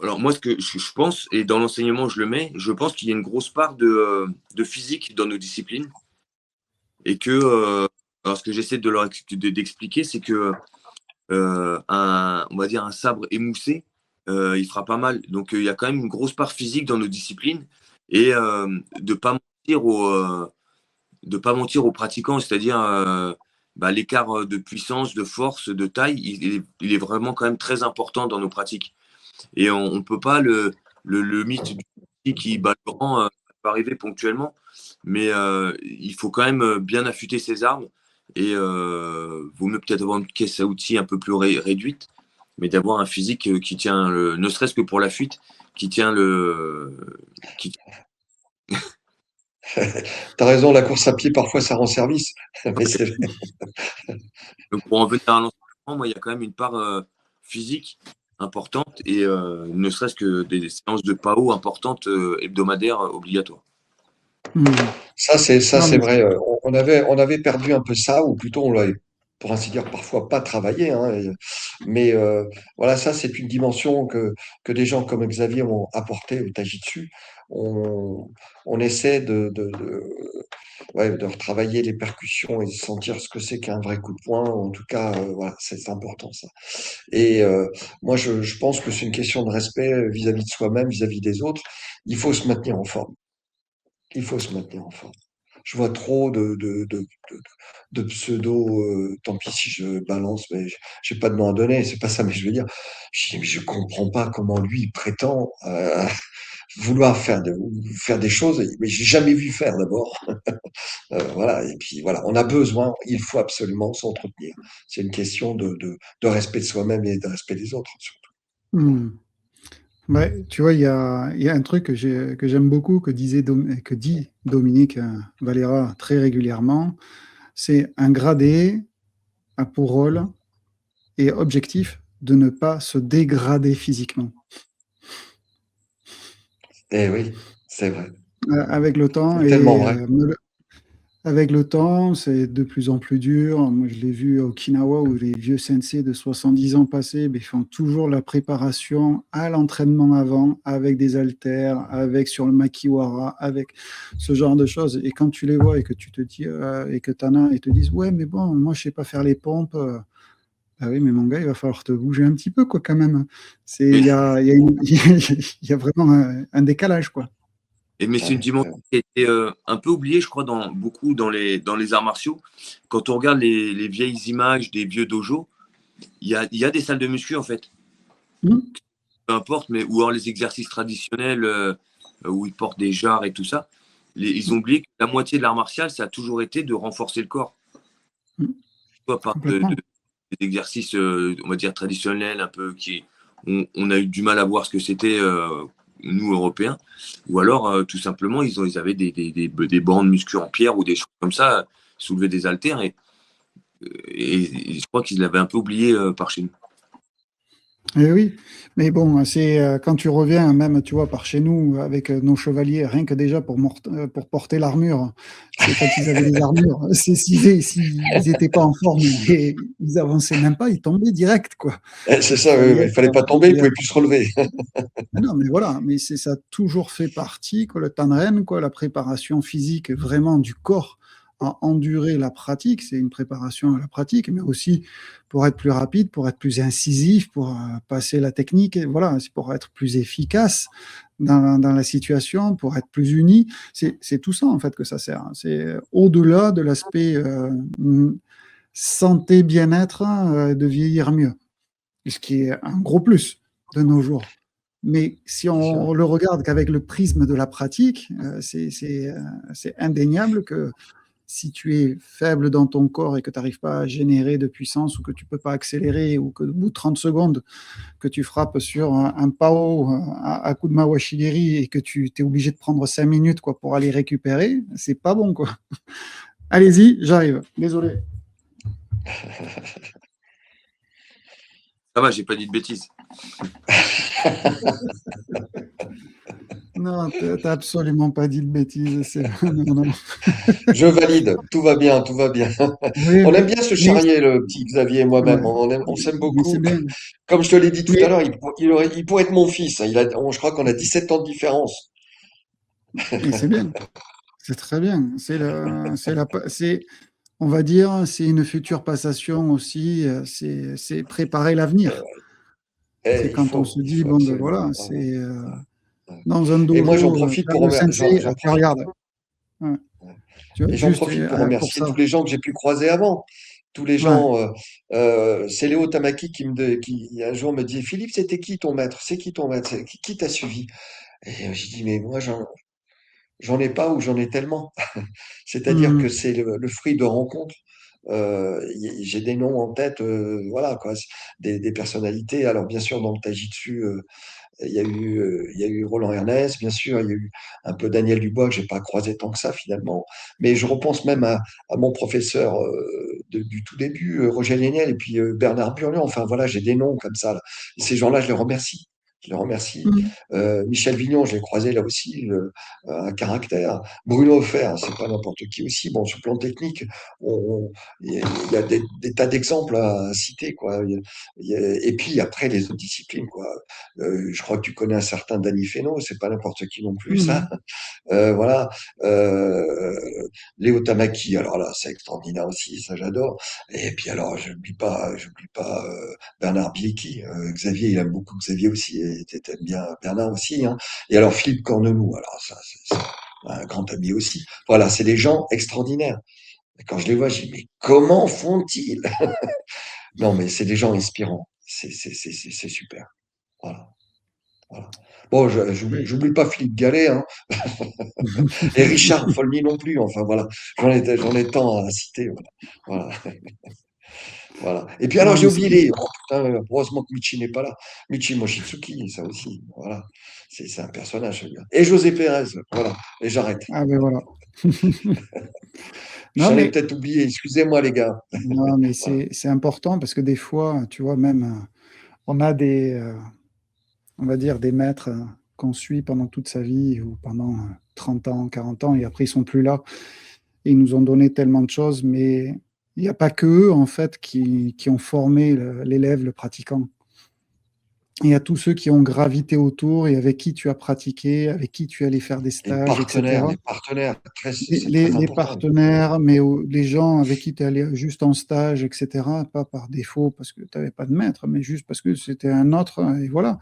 Alors moi, ce que je pense, et dans l'enseignement, je le mets, je pense qu'il y a une grosse part de physique dans nos disciplines. Et que, alors ce que j'essaie d'expliquer, c'est que on va dire un sabre émoussé, il fera pas mal. Donc il y a quand même une grosse part physique dans nos disciplines et de pas mentir aux pratiquants, c'est-à-dire l'écart de puissance, de force, de taille, il est vraiment quand même très important dans nos pratiques. Et on ne peut pas le mythe du petit qui bat le grand, ça peut arriver ponctuellement, mais il faut quand même bien affûter ses armes et vaut mieux peut-être avoir une caisse à outils un peu plus réduite, mais d'avoir un physique qui tient, ne serait-ce que pour la fuite, qui tient le. Qui... T'as raison, la course à pied, parfois, ça rend service. Mais c'est vrai. Donc pour en venir à l'enseignement, moi, il y a quand même une part physique importante et ne serait-ce que des séances de PAO importantes hebdomadaires obligatoires. Ça, Non, c'est mais vrai. On avait perdu un peu ça, ou plutôt on l'avait, pour ainsi dire, parfois pas travaillé, hein. Mais voilà, ça, c'est une dimension que des gens comme Xavier ont apporté au Tajitsu. On, on essaie ouais, de retravailler les percussions et de sentir ce que c'est qu'un vrai coup de poing. En tout cas, voilà, c'est important ça. Et moi, je pense que c'est une question de respect vis-à-vis de soi-même, vis-à-vis des autres. Il faut se maintenir en forme. Il faut se maintenir en forme. Je vois trop de pseudo, tant pis si je balance, mais j'ai pas de nom à donner, c'est pas ça, mais je veux dire, je dis, mais je comprends pas comment lui il prétend vouloir faire des choses, mais j'ai jamais vu faire d'abord. Voilà, et puis voilà, on a besoin, il faut absolument s'entretenir. C'est une question de respect de soi-même et de respect des autres, surtout. hmm. Ouais, tu vois, il y a un truc que j'aime beaucoup, que dit Dominique Valera très régulièrement, c'est un gradé a pour rôle et objectif de ne pas se dégrader physiquement. Eh oui, c'est vrai. Avec le temps, C'est tellement vrai. avec le temps, c'est de plus en plus dur. Moi, je l'ai vu à Okinawa où les vieux sensei de 70 ans passés ben, font toujours la préparation à l'entraînement avant, avec des haltères, avec sur le makiwara, avec ce genre de choses. Et quand tu les vois et que tu te dis, et que tu en as, et te disent, ouais, mais bon, moi, je sais pas faire les pompes. Ah oui, mais mon gars, il va falloir te bouger un petit peu, quoi, quand même. Il y a vraiment un décalage, quoi. Mais c'est une Ouais, dimension qui a été un peu oubliée, je crois, beaucoup dans les arts martiaux. Quand on regarde les vieilles images des vieux dojos, il y a des salles de muscu, en fait. Hmm. Peu importe, mais ou alors les exercices traditionnels où ils portent des jarres et tout ça. Ils ont oublié que la moitié de l'art martial, ça a toujours été de renforcer le corps. Hmm. Soit par Complètement. des exercices, on va dire, traditionnels, un peu on a eu du mal à voir ce que c'était, nous, Européens. Ou alors, tout simplement, ils avaient des bandes muscu en pierre ou des choses comme ça, soulever des haltères. Et je crois qu'ils l'avaient un peu oublié par chez nous. Eh oui, mais bon, c'est quand tu reviens, même, tu vois, par chez nous, avec nos chevaliers, rien que déjà pour porter l'armure, c'est quand ils avaient les armures, s'ils étaient pas en forme, et ils avançaient même pas, ils tombaient direct, quoi. C'est Il ça, oui, fallait oui, il être, fallait pas tomber, il pouvait plus se relever. mais non, mais voilà, mais ça a toujours fait partie, quoi, le Tanren, quoi, la préparation physique vraiment du corps à endurer la pratique, c'est une préparation à la pratique, mais aussi pour être plus rapide, pour être plus incisif, pour passer la technique, et voilà, c'est pour être plus efficace dans la situation, pour être plus uni. C'est tout ça, en fait, que ça sert. C'est au-delà de l'aspect santé, bien-être, de vieillir mieux, ce qui est un gros plus de nos jours. Mais si C'est ça. on le regarde qu'avec le prisme de la pratique, c'est indéniable que si tu es faible dans ton corps et que tu n'arrives pas à générer de puissance ou que tu ne peux pas accélérer ou que au bout de 30 secondes que tu frappes sur un PAO à coup de Mawashigiri et que tu es obligé de prendre 5 minutes quoi, pour aller récupérer, c'est pas bon. Quoi. Allez-y, j'arrive. Désolé. Ça va, j'ai pas dit de bêtises. Non, t'as absolument pas dit de bêtises. Non, non. Je valide, tout va bien, tout va bien. Oui, On aime bien se mais, charrier, le petit Xavier et moi-même. ouais, On s'aime mais c'est beaucoup. bien. Comme je te l'ai dit tout à Mais, l'heure, il pourrait être mon fils. Je crois qu'on a 17 ans de différence. et c'est bien. C'est très bien. On va dire, c'est une future passation aussi. C'est préparer l'avenir. C'est quand on se Il dit, faut bon, ben absolument. voilà, Ouais, c'est ouais, ouais. dans un Et moi, dojo, t'as le sensei, j'en tu profite. regardes. Ouais. Tu vois, Et j'en juste profite pour pour remercier tous ça. les gens que j'ai pu croiser avant. Tous les Ouais. gens, c'est Léo Tamaki qui un jour me dit, Philippe, c'était qui ton maître? C'est qui ton maître? Qui t'a suivi? Et j'ai dit, mais moi, j'en ai pas ou j'en ai tellement. C'est-à-dire que Hmm. c'est le fruit de rencontres. J'ai des noms en tête, voilà, quoi, des personnalités. Alors, bien sûr, dans le Taijitsu, il y a eu Roland Ernest, bien sûr, il y a eu un peu Daniel Dubois que j'ai pas croisé tant que ça finalement, mais je repense même à mon professeur du tout début, Roger Léniel, et puis Bernard Burlion. Enfin voilà, j'ai des noms comme ça, là. Et ces gens-là, je les remercie. Je les remercie. Hmm. Michel Vignon, je l'ai croisé là aussi, un caractère. Bruno Offert, c'est pas n'importe qui aussi. Bon, sur le plan technique, il y a des tas d'exemples à citer, quoi. Et puis après, les autres disciplines, quoi. Je crois que tu connais un certain Danny Fesneau, c'est pas n'importe qui non plus, ça. Hmm. Voilà. Euh, Léo Tamaki, alors là, c'est extraordinaire aussi, ça j'adore. Et puis alors, j'oublie pas Bernard Biecki. Xavier, il aime beaucoup Xavier aussi, et t'aimes bien Bernard aussi, hein. Et alors Philippe Corneloup, alors ça, c'est un grand ami aussi. Voilà, c'est des gens extraordinaires. Et quand je les vois, je dis, mais comment font-ils? Non, mais c'est des gens inspirants. C'est super. Voilà. Voilà. Bon, Oui. j'oublie pas Philippe Gallet, hein, et Richard Folmy non plus. Enfin voilà, j'en ai tant à citer. Voilà. Voilà. Voilà. Et puis alors Non, j'ai mais c'est oublié bien. oh, putain, heureusement que Michi n'est pas là. Michi Moshitsuki, ça aussi. Voilà, c'est un personnage. Celui-là. Et José Pérez. Voilà. Et j'arrête. Ah ben voilà. Non, J'en ai mais, peut-être oublié. Excusez-moi les gars. non, mais Voilà. c'est important parce que des fois, tu vois, même, on a on va dire, des maîtres qu'on suit pendant toute sa vie ou pendant 30 ans, 40 ans et après ils sont plus là. Ils nous ont donné tellement de choses, mais il n'y a pas que eux, en fait, qui ont formé l'élève, le pratiquant. Il y a tous ceux qui ont gravité autour et avec qui tu as pratiqué, avec qui tu es allé faire des stages, etc. Les partenaires, c'est Les, très les important. partenaires, mais les gens avec qui tu es allé juste en stage, etc. Pas par défaut parce que tu n'avais pas de maître, mais juste parce que c'était un autre, et voilà.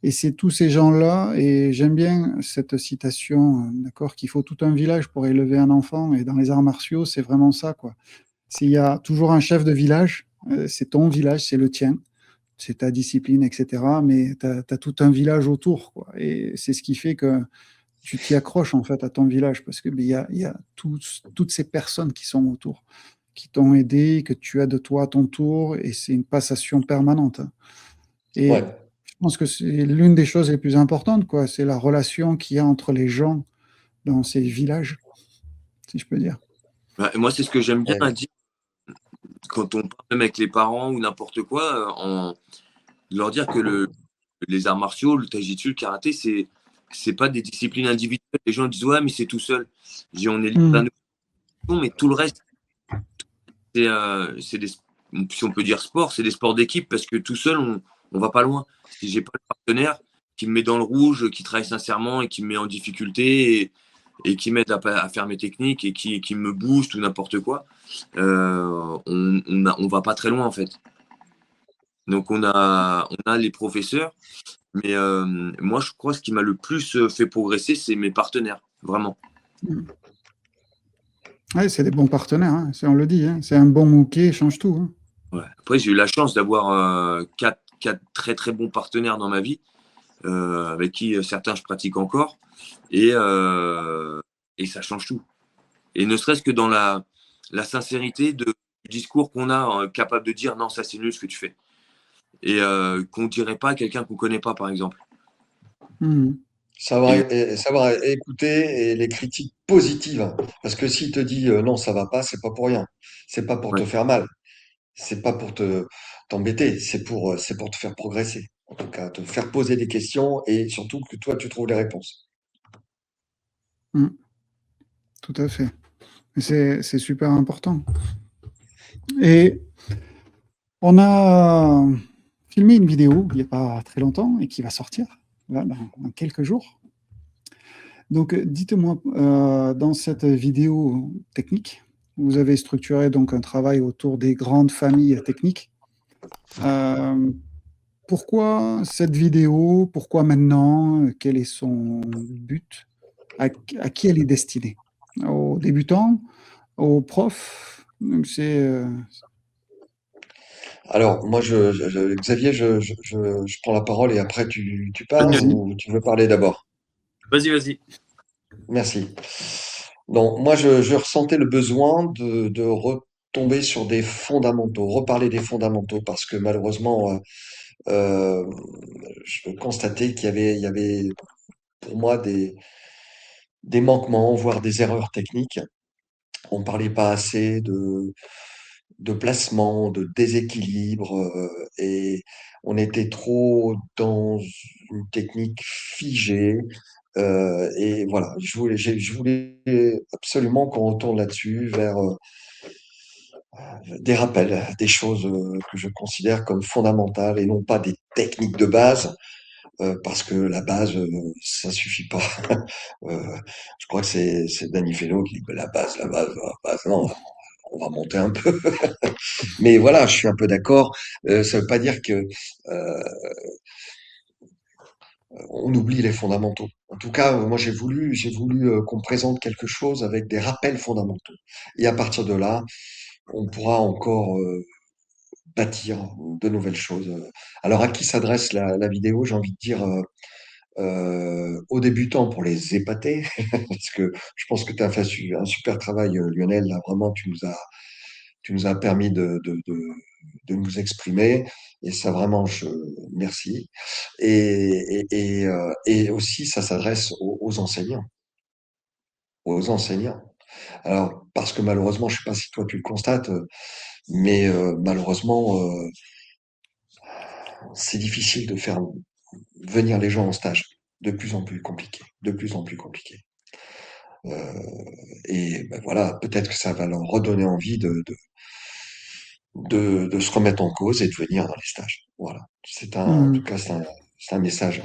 Et c'est tous ces gens-là, et j'aime bien cette citation, d'accord, qu'il faut tout un village pour élever un enfant, et dans les arts martiaux, c'est vraiment ça, quoi. S'il y a toujours un chef de village, c'est ton village, c'est le tien, c'est ta discipline, etc. Mais tu as tout un village autour, quoi. Et c'est ce qui fait que tu t'y accroches, en fait, à ton village, parce que ben, il y a toutes ces personnes qui sont autour, qui t'ont aidé, que tu as de toi à ton tour, et c'est une passation permanente, hein. Et Ouais. je pense que c'est l'une des choses les plus importantes, quoi. C'est la relation qu'il y a entre les gens dans ces villages, si je peux dire. Bah, moi, c'est ce que j'aime bien Ouais. dire quand on parle même avec les parents ou n'importe quoi, leur dire que les arts martiaux, le taijitsu, le karaté, c'est pas des disciplines individuelles. Les gens disent ouais, mais c'est tout seul. Je dis on est libre à Mm. nous, mais tout le reste, c'est des, si on peut dire sport, c'est des sports d'équipe parce que tout seul, on va pas loin. Si j'ai pas le partenaire qui me met dans le rouge, qui travaille sincèrement et qui me met en difficulté et qui m'aide à faire mes techniques et qui me booste ou n'importe quoi, on va pas très loin en fait. Donc on a les professeurs, mais moi je crois que ce qui m'a le plus fait progresser, c'est mes partenaires, vraiment. Mm. Ouais, c'est des bons partenaires, hein. On le dit, hein. C'est un bon mooké, change tout, hein. Ouais. Après, j'ai eu la chance d'avoir quatre très très bons partenaires dans ma vie, avec qui certains je pratique encore, et, euh, et ça change tout. Et ne serait-ce que dans la sincérité du discours qu'on a, capable de dire non, ça c'est nul ce que tu fais. Et qu'on ne dirait pas à quelqu'un qu'on ne connaît pas, par exemple. Mm. Savoir, Et savoir écouter et les critiques positives. Parce que s'il te dit non, ça va pas, c'est pas pour rien. C'est pas pour ouais. te faire mal. C'est pas pour t'embêter. C'est pour te faire progresser. En tout cas, te faire poser des questions et surtout que toi, tu trouves les réponses. Tout à fait. C'est super important. Et on a filmé une vidéo il n'y a pas très longtemps et qui va sortir là, dans quelques jours. Donc, dites-moi, dans cette vidéo technique, vous avez structuré donc un travail autour des grandes familles techniques. Pourquoi cette vidéo? Pourquoi maintenant? Quel est son but? À qui elle est destinée? Aux débutants? Aux profs? Donc Alors, moi, Xavier, je prends la parole et après tu parles Allez-y. ou tu veux parler d'abord? Vas-y, vas-y. Merci. Donc, moi, je ressentais le besoin de retomber sur des fondamentaux, reparler des fondamentaux, parce que malheureusement, euh, je constatais qu'il y avait pour moi des manquements, voire des erreurs techniques. On parlait pas assez de placement, de déséquilibre, et on était trop dans une technique figée. Et voilà, je voulais absolument qu'on retourne là-dessus vers des rappels, des choses que je considère comme fondamentales et non pas des techniques de base, parce que la base, ça suffit pas. Je crois que c'est Danny Fellow qui dit que la base. Non, on va monter un peu. Mais voilà, je suis un peu d'accord. Ça veut pas dire que on oublie les fondamentaux. En tout cas, moi j'ai voulu qu'on me présente quelque chose avec des rappels fondamentaux. Et à partir de là, on pourra encore bâtir de nouvelles choses. Alors à qui s'adresse la vidéo? J'ai envie de dire aux débutants pour les épater, parce que je pense que tu as fait un super travail, Lionel. Là, vraiment, tu nous as permis de nous exprimer. Et ça, vraiment, merci. Et aussi, ça s'adresse aux enseignants. Aux enseignants. Alors, parce que malheureusement, je sais pas si toi tu le constates, mais malheureusement, c'est difficile de faire venir les gens en stage. De plus en plus compliqué. De plus en plus compliqué. Et ben voilà, peut-être que ça va leur redonner envie de se remettre en cause et de venir dans les stages. Voilà. En tout cas, c'est un message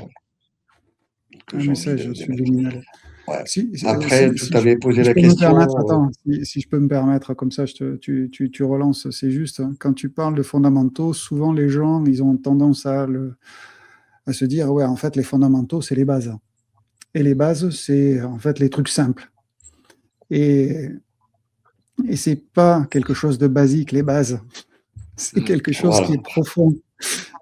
que un j'ai envie message d'émettre. subliminal. Ouais. Si, Après, tu t'avais posé si je la peux me permettre, question. attends, si je peux me permettre, comme ça, tu relances, c'est juste, hein. Quand tu parles de fondamentaux, souvent les gens, ils ont tendance à se dire, ouais, en fait, les fondamentaux, c'est les bases. Et les bases, c'est en fait les trucs simples. Et, et c'est pas quelque chose de basique, les bases. C'est quelque chose qui Voilà. est profond.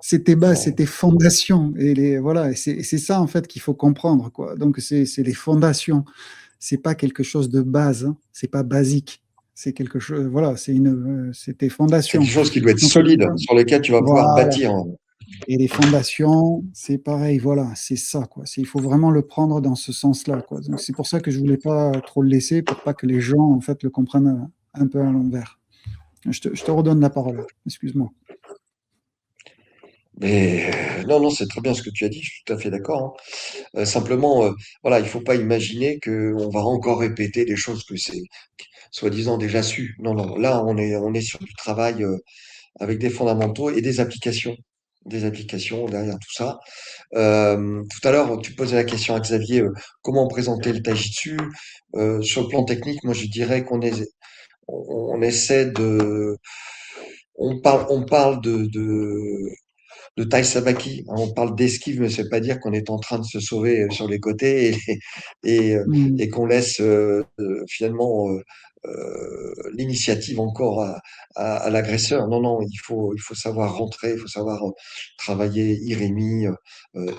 C'est tes bases, c'est Bon. tes fondations. Voilà, et c'est ça, en fait, qu'il faut comprendre, quoi. Donc, c'est les fondations. C'est pas quelque chose de base, hein. C'est pas basique. C'est quelque chose, voilà, c'est tes C'est quelque fondations. chose qui doit être Donc, solide, sur lequel tu vas pouvoir voilà. bâtir. Et les fondations, c'est pareil, voilà, c'est ça, quoi. Il faut vraiment le prendre dans ce sens-là, quoi. Donc, c'est pour ça que je voulais pas trop le laisser, pour pas que les gens, en fait, le comprennent un peu à l'envers. Je te redonne la parole, excuse-moi. Mais non, non, c'est très bien ce que tu as dit, je suis tout à fait d'accord, hein. Simplement, voilà, il faut pas imaginer qu'on va encore répéter des choses que c'est soi-disant déjà su. Non, non, là, on est sur du travail avec des fondamentaux et des applications. Des applications derrière tout ça. Tout à l'heure, tu posais la question à Xavier, comment présenter le Taijitsu? Sur le plan technique, moi je dirais on essaie on parle de taille sabaki, hein. On parle d'esquive, mais ça veut pas dire qu'on est en train de se sauver sur les côtés et, euh, Hmm. et qu'on laisse finalement l'initiative encore à l'agresseur. Non, non, il faut savoir rentrer, il faut savoir travailler Iremi.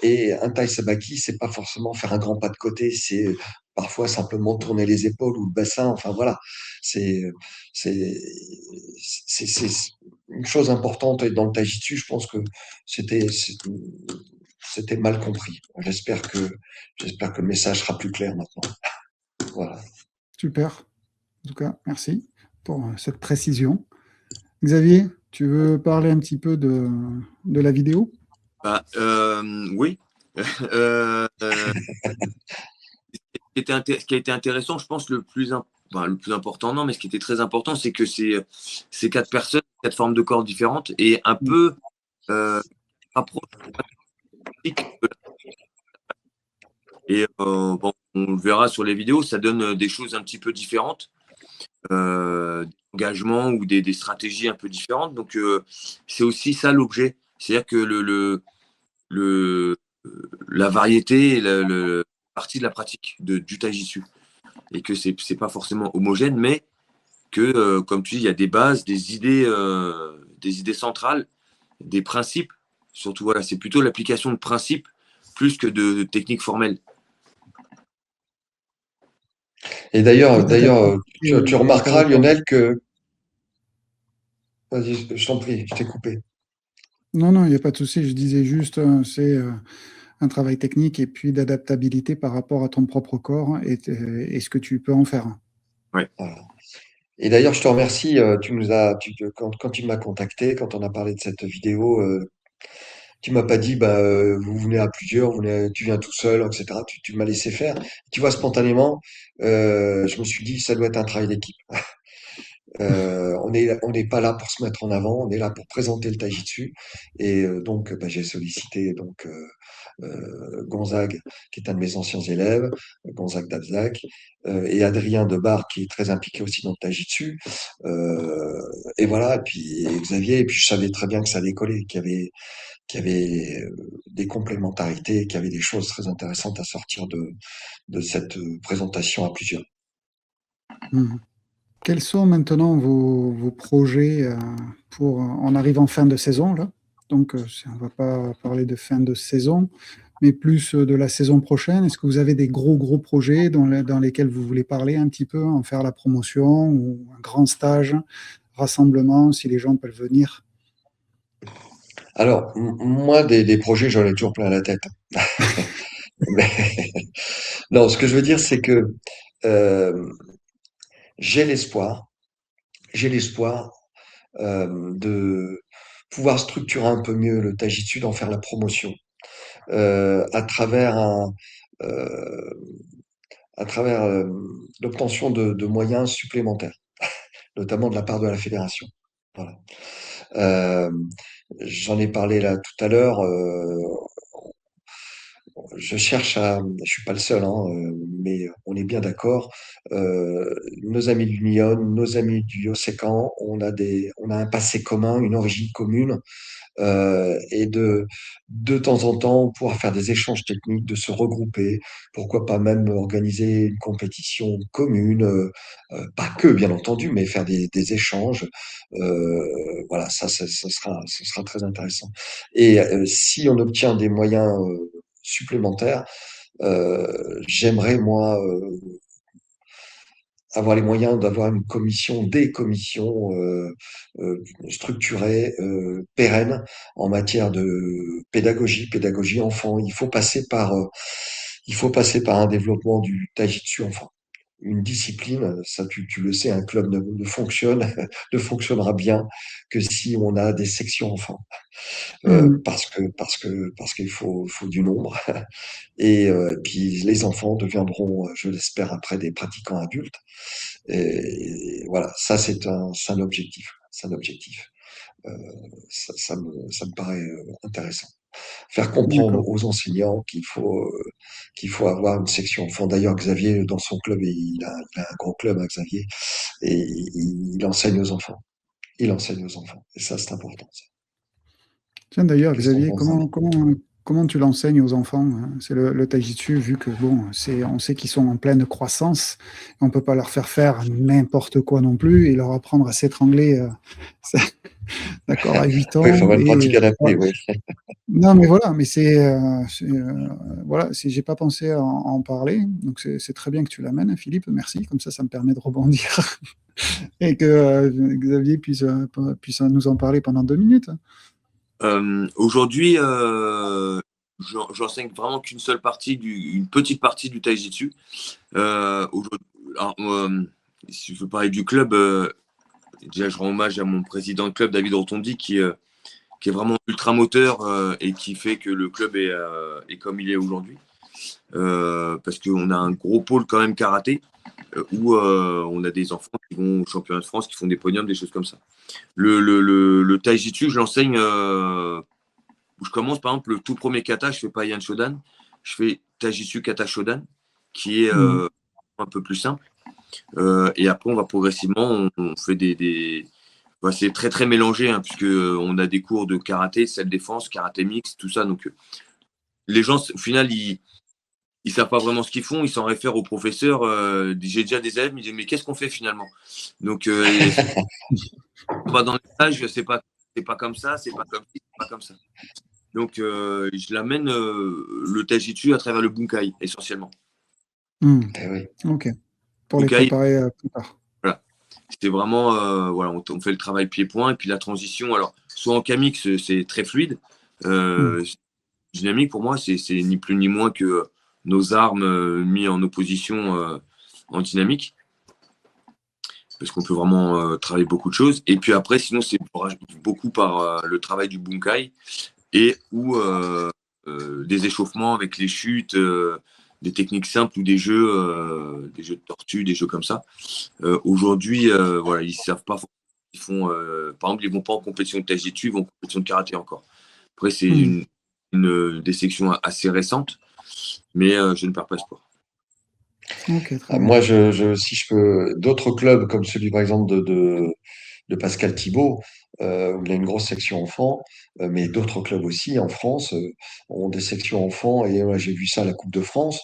Et un taille sabaki, c'est pas forcément faire un grand pas de côté, c'est parfois simplement tourner les épaules ou le bassin. Enfin voilà, c'est c'est c'est une chose importante dans le taijitsu. Je pense que c'était c'était mal compris. J'espère que le message sera plus clair maintenant. Voilà. Super. En tout cas, merci pour cette précision. Xavier, tu veux parler un petit peu de la vidéo? Bah, oui. Euh, ce qui a été intéressant, je pense, le plus important, non, mais ce qui était très important, c'est que ces quatre personnes, quatre formes de corps différentes, et un peu rapprochent et bon, on le verra sur les vidéos, ça donne des choses un petit peu différentes, d'engagement ou des stratégies un peu différentes. Donc, c'est aussi ça l'objet. C'est-à-dire que le, la variété est partie de la pratique du taijitsu. Et que c'est pas forcément homogène, mais que, comme tu dis, il y a des bases, des idées centrales, des principes. Surtout, voilà, c'est plutôt l'application de principes plus que de techniques formelles. Et d'ailleurs, tu remarqueras, Lionel, que... Vas-y, je t'en prie, je t'ai coupé. Non, non, il n'y a pas de souci. Je disais juste, c'est un travail technique et puis d'adaptabilité par rapport à ton propre corps et ce que tu peux en faire. Ouais. Voilà. Et d'ailleurs, je te remercie. Quand tu m'as contacté, quand on a parlé de cette vidéo, tu m'as pas dit, bah, vous venez à plusieurs, tu viens tout seul, etc. Tu m'as laissé faire. Tu vois, spontanément, je me suis dit, ça doit être un travail d'équipe. On n'est pas là pour se mettre en avant, on est là pour présenter le Taijitsu. Et donc, bah, j'ai sollicité Gonzague, qui est un de mes anciens élèves, Gonzague d'Abzac, et Adrien Debar, qui est très impliqué aussi dans le Taijitsu. Et voilà, et puis et Xavier, et puis je savais très bien que ça allait coller, qu'il y avait des complémentarités, qu'il y avait des choses très intéressantes à sortir de cette présentation à plusieurs. Mhm. Quels sont maintenant vos projets on arrive en fin de saison là, donc on ne va pas parler de fin de saison, mais plus de la saison prochaine. Est-ce que vous avez des gros projets dans lesquels vous voulez parler un petit peu, en faire la promotion ou un grand stage, rassemblement, si les gens peuvent venir? Alors, moi, des projets, j'en ai toujours plein la tête. Mais, non, ce que je veux dire, c'est que euh, j'ai l'espoir, j'ai l'espoir de pouvoir structurer un peu mieux le Tajitsu, d'en faire la promotion, à travers euh, l'obtention de moyens supplémentaires, notamment de la part de la fédération. Voilà. Euh, J'en ai parlé là tout à l'heure. Je suis pas le seul, hein, mais on est bien d'accord. Nos amis du Nyon, nos amis du Yosekan, on a un passé commun, une origine commune, et de temps en temps pouvoir faire des échanges techniques, de se regrouper, pourquoi pas même organiser une compétition commune, pas que bien entendu, mais faire des échanges. Voilà, ça sera très intéressant. Et si on obtient des moyens supplémentaires, j'aimerais moi avoir les moyens d'avoir des commissions structurées, pérennes en matière de pédagogie enfant. Il faut passer par un développement du taijitsu enfant. Une discipline, ça tu le sais, un club ne fonctionne, ne fonctionnera bien que si on a des sections enfants. Mhm. Parce qu'il faut du nombre. Et puis les enfants deviendront, je l'espère, après des pratiquants adultes. Et voilà, ça c'est un objectif. C'est un objectif. Euh, ça me paraît intéressant. Faire comprendre D'accord. aux enseignants qu'il faut avoir une section enfant. D'ailleurs, Xavier, dans son club, il a un gros club, hein, Xavier, et il enseigne aux enfants. Il enseigne aux enfants. Et ça, c'est important. Ça. Tiens, d'ailleurs, Qu'est-ce que t'en Xavier, penses, David? comment tu l'enseignes aux enfants, hein? C'est le taijitsu, vu que bon, on sait qu'ils sont en pleine croissance, on peut pas leur faire n'importe quoi non plus et leur apprendre à s'étrangler, d'accord, à 8 Oui, il faut ans. avoir une Et pratique adaptée, voilà. oui. Non, mais voilà, mais voilà, si j'ai pas pensé à en parler, donc c'est très bien que tu l'amènes, Philippe, merci, comme ça me permet de rebondir et que Xavier puisse nous en parler pendant 2 minutes. Aujourd'hui, j'enseigne vraiment qu'une seule partie, une petite partie du taijitsu. Alors, si je veux parler du club, déjà je rends hommage à mon président de club, David Rotondi, qui est vraiment ultra moteur et qui fait que le club est comme il est aujourd'hui. parce qu'on a un gros pôle quand même karaté, où on a des enfants qui vont au championnat de France, qui font des podiums, des choses comme ça. Le taijitsu, je l'enseigne où je commence, par exemple, le tout premier kata, je fais pas Yan Shodan, je fais Taijitsu Kata Shodan, qui est un peu plus simple. Et après, on va progressivement, on fait bah, c'est très très mélangé, hein, puisque on a des cours de karaté, self-défense, karaté mix, tout ça. Donc, les gens, au final, ils savent pas vraiment ce qu'ils font, ils s'en réfèrent au professeur. J'ai déjà des élèves, ils me disent mais qu'est-ce qu'on fait finalement? Donc, on va dans les stages, c'est pas comme ça, c'est pas comme ci, c'est pas comme ça. Donc, je l'amène le taijitsu à travers le bunkai, essentiellement. Eh oui. Ok. Pour les Bunkai, préparer plus tard. voilà. C'était vraiment, voilà, on fait le travail pied-point, et puis la transition, alors, soit en kamix, c'est très fluide. Dynamique, pour moi, c'est ni plus ni moins que nos armes mises en opposition en dynamique, parce qu'on peut vraiment travailler beaucoup de choses. Et puis après, sinon, c'est beaucoup par le travail du bunkai, et ou des échauffements avec les chutes, des techniques simples ou des jeux de tortue, des jeux comme ça. Aujourd'hui, voilà, ils savent pas. Ils font, par exemple, ils vont pas en compétition de taijitsu, ils vont en compétition de karaté encore. Après, c'est des sections assez récentes, mais je ne perds pas espoir. Ok, très bien. Moi, si je peux, d'autres clubs comme celui, par exemple, de Pascal Thibault, où il y a une grosse section enfants, mais d'autres clubs aussi en France ont des sections enfants. Et moi, j'ai vu ça à la Coupe de France.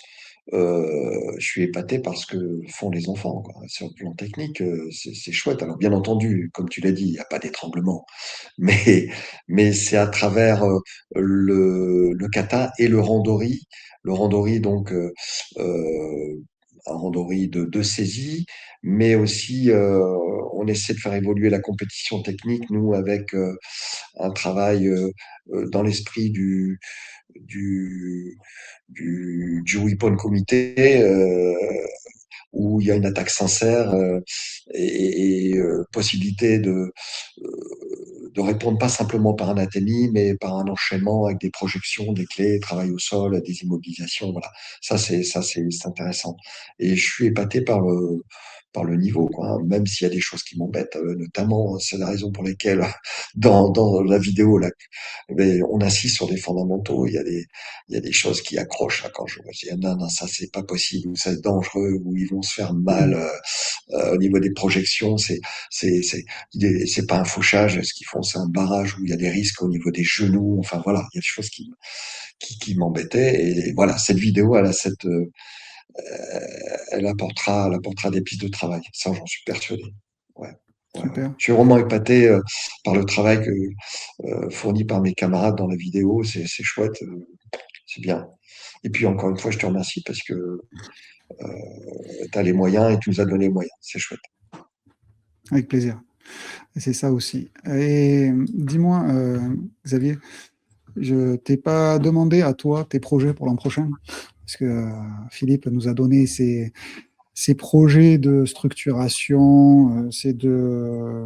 Je suis épaté par ce que font les enfants, quoi. Sur le plan technique, c'est chouette. Alors, bien entendu, comme tu l'as dit, il n'y a pas d'étranglement, mais, mais c'est à travers le kata et le randori. Le randori, donc, un randori de saisie, mais aussi on essaie de faire évoluer la compétition technique, nous, avec un travail dans l'esprit du, du Weapon Comité, où il y a une attaque sincère et possibilité de répondre pas simplement par un athénie, mais par un enchaînement avec des projections, des clés, travail au sol, des immobilisations. Voilà, c'est intéressant. Et je suis épaté par le niveau, quoi, hein. Même s'il y a des choses qui m'embêtent, notamment, c'est la raison pour laquelle dans la vidéo là, mais on insiste sur des fondamentaux. Il y a des choses qui accrochent là, quand je vois. Je dis, non, non, ça c'est pas possible, ou c'est dangereux, ou ils vont se faire mal au niveau des projections. C'est pas un fauchage. Ce qu'ils font, c'est un barrage où il y a des risques au niveau des genoux. Enfin voilà, il y a des choses qui m'embêtaient. Et voilà, cette vidéo, elle apportera des pistes de travail. Ça, j'en suis persuadé. Ouais. Ouais, ouais. Super. Je suis vraiment épaté par le travail fourni par mes camarades dans la vidéo. C'est chouette, c'est bien. Et puis encore une fois, je te remercie parce que tu as les moyens et tu nous as donné les moyens. C'est chouette. Avec plaisir. Et c'est ça aussi. Et dis-moi, Xavier, je t'ai pas demandé à toi tes projets pour l'an prochain, parce que Philippe nous a donné ses projets de structuration, c'est de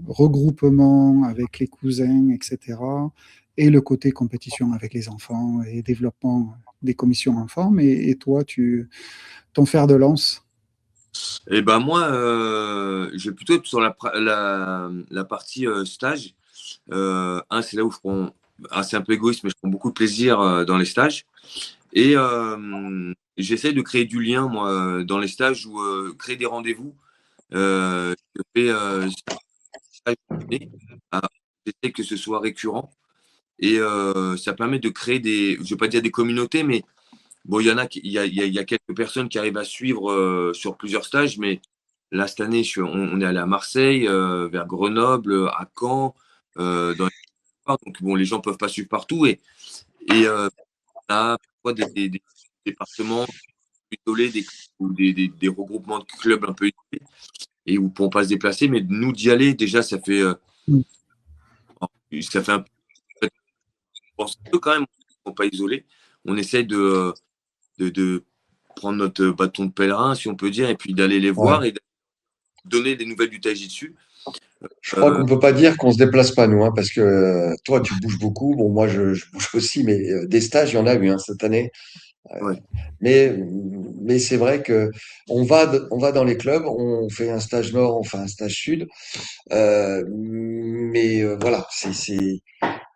regroupement avec les cousins, etc. Et le côté compétition avec les enfants et développement des commissions enfants. Et toi, ton fer de lance? Et ben moi, je vais plutôt être sur la partie stage. C'est là où je prends, c'est un peu égoïste, mais je prends beaucoup de plaisir dans les stages. Et j'essaie de créer du lien, moi, dans les stages, ou créer des rendez-vous. Je fais chaque année. Ah, j'essaie que ce soit récurrent. Et ça permet de créer je ne vais pas dire des communautés, mais bon, il y a quelques personnes qui arrivent à suivre sur plusieurs stages, mais là, cette année, on est allé à Marseille, vers Grenoble, à Caen, dans les donc bon, les gens ne peuvent pas suivre partout. Et on a parfois des départements isolés, ou des regroupements de clubs un peu isolés, et où on ne peut pas se déplacer. Mais nous, d'y aller, déjà, ça fait un peu quand même, on n'est pas isolé. On essaie de prendre notre bâton de pèlerin, si on peut dire, et puis d'aller les voir Ouais. et de donner des nouvelles du taijitsu. Je crois qu'on peut pas dire qu'on se déplace pas, nous, hein, parce que toi, tu bouges beaucoup. Bon, moi, je bouge aussi, mais des stages, il y en a eu, hein, cette année. Ouais. Mais c'est vrai que on va dans les clubs, on fait un stage nord, on fait un stage sud, voilà,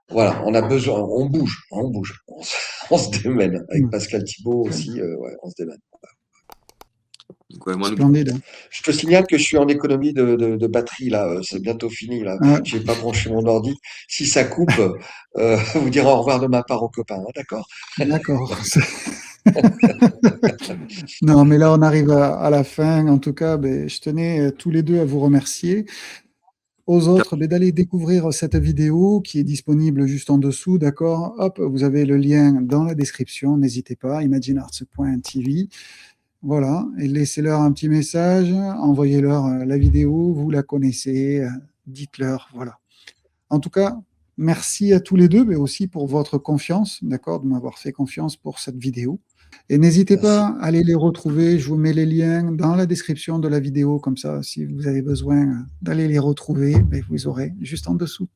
voilà, on a besoin, on bouge, on se démène. Avec Pascal Thibault Très aussi, bien. ouais, on se démène. Donc, ouais, moi, Splendide. Je te signale que je suis en économie de batterie là, c'est bientôt fini là. Ah, J'ai pas branché mon ordi. Si ça coupe, vous direz au revoir de ma part aux copains, hein, d'accord? d'accord. Non, mais là, on arrive à la fin. En tout cas, ben, je tenais tous les deux à vous remercier. Aux autres, ben, d'aller découvrir cette vidéo qui est disponible juste en dessous, d'accord? Hop, vous avez le lien dans la description. N'hésitez pas, imaginearts.tv. Voilà, et laissez-leur un petit message, envoyez-leur la vidéo, vous la connaissez, dites-leur, voilà. En tout cas, merci à tous les deux, mais aussi pour votre confiance, d'accord, de m'avoir fait confiance pour cette vidéo. Et n'hésitez Merci. pas à aller les retrouver, je vous mets les liens dans la description de la vidéo, comme ça, si vous avez besoin d'aller les retrouver, ben, vous aurez juste en dessous.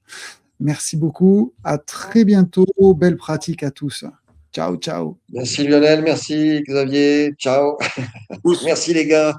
Merci beaucoup, à très bientôt, belle pratique à tous. Ciao, ciao. Merci Lionel, merci Xavier, ciao. Pousse. Merci les gars.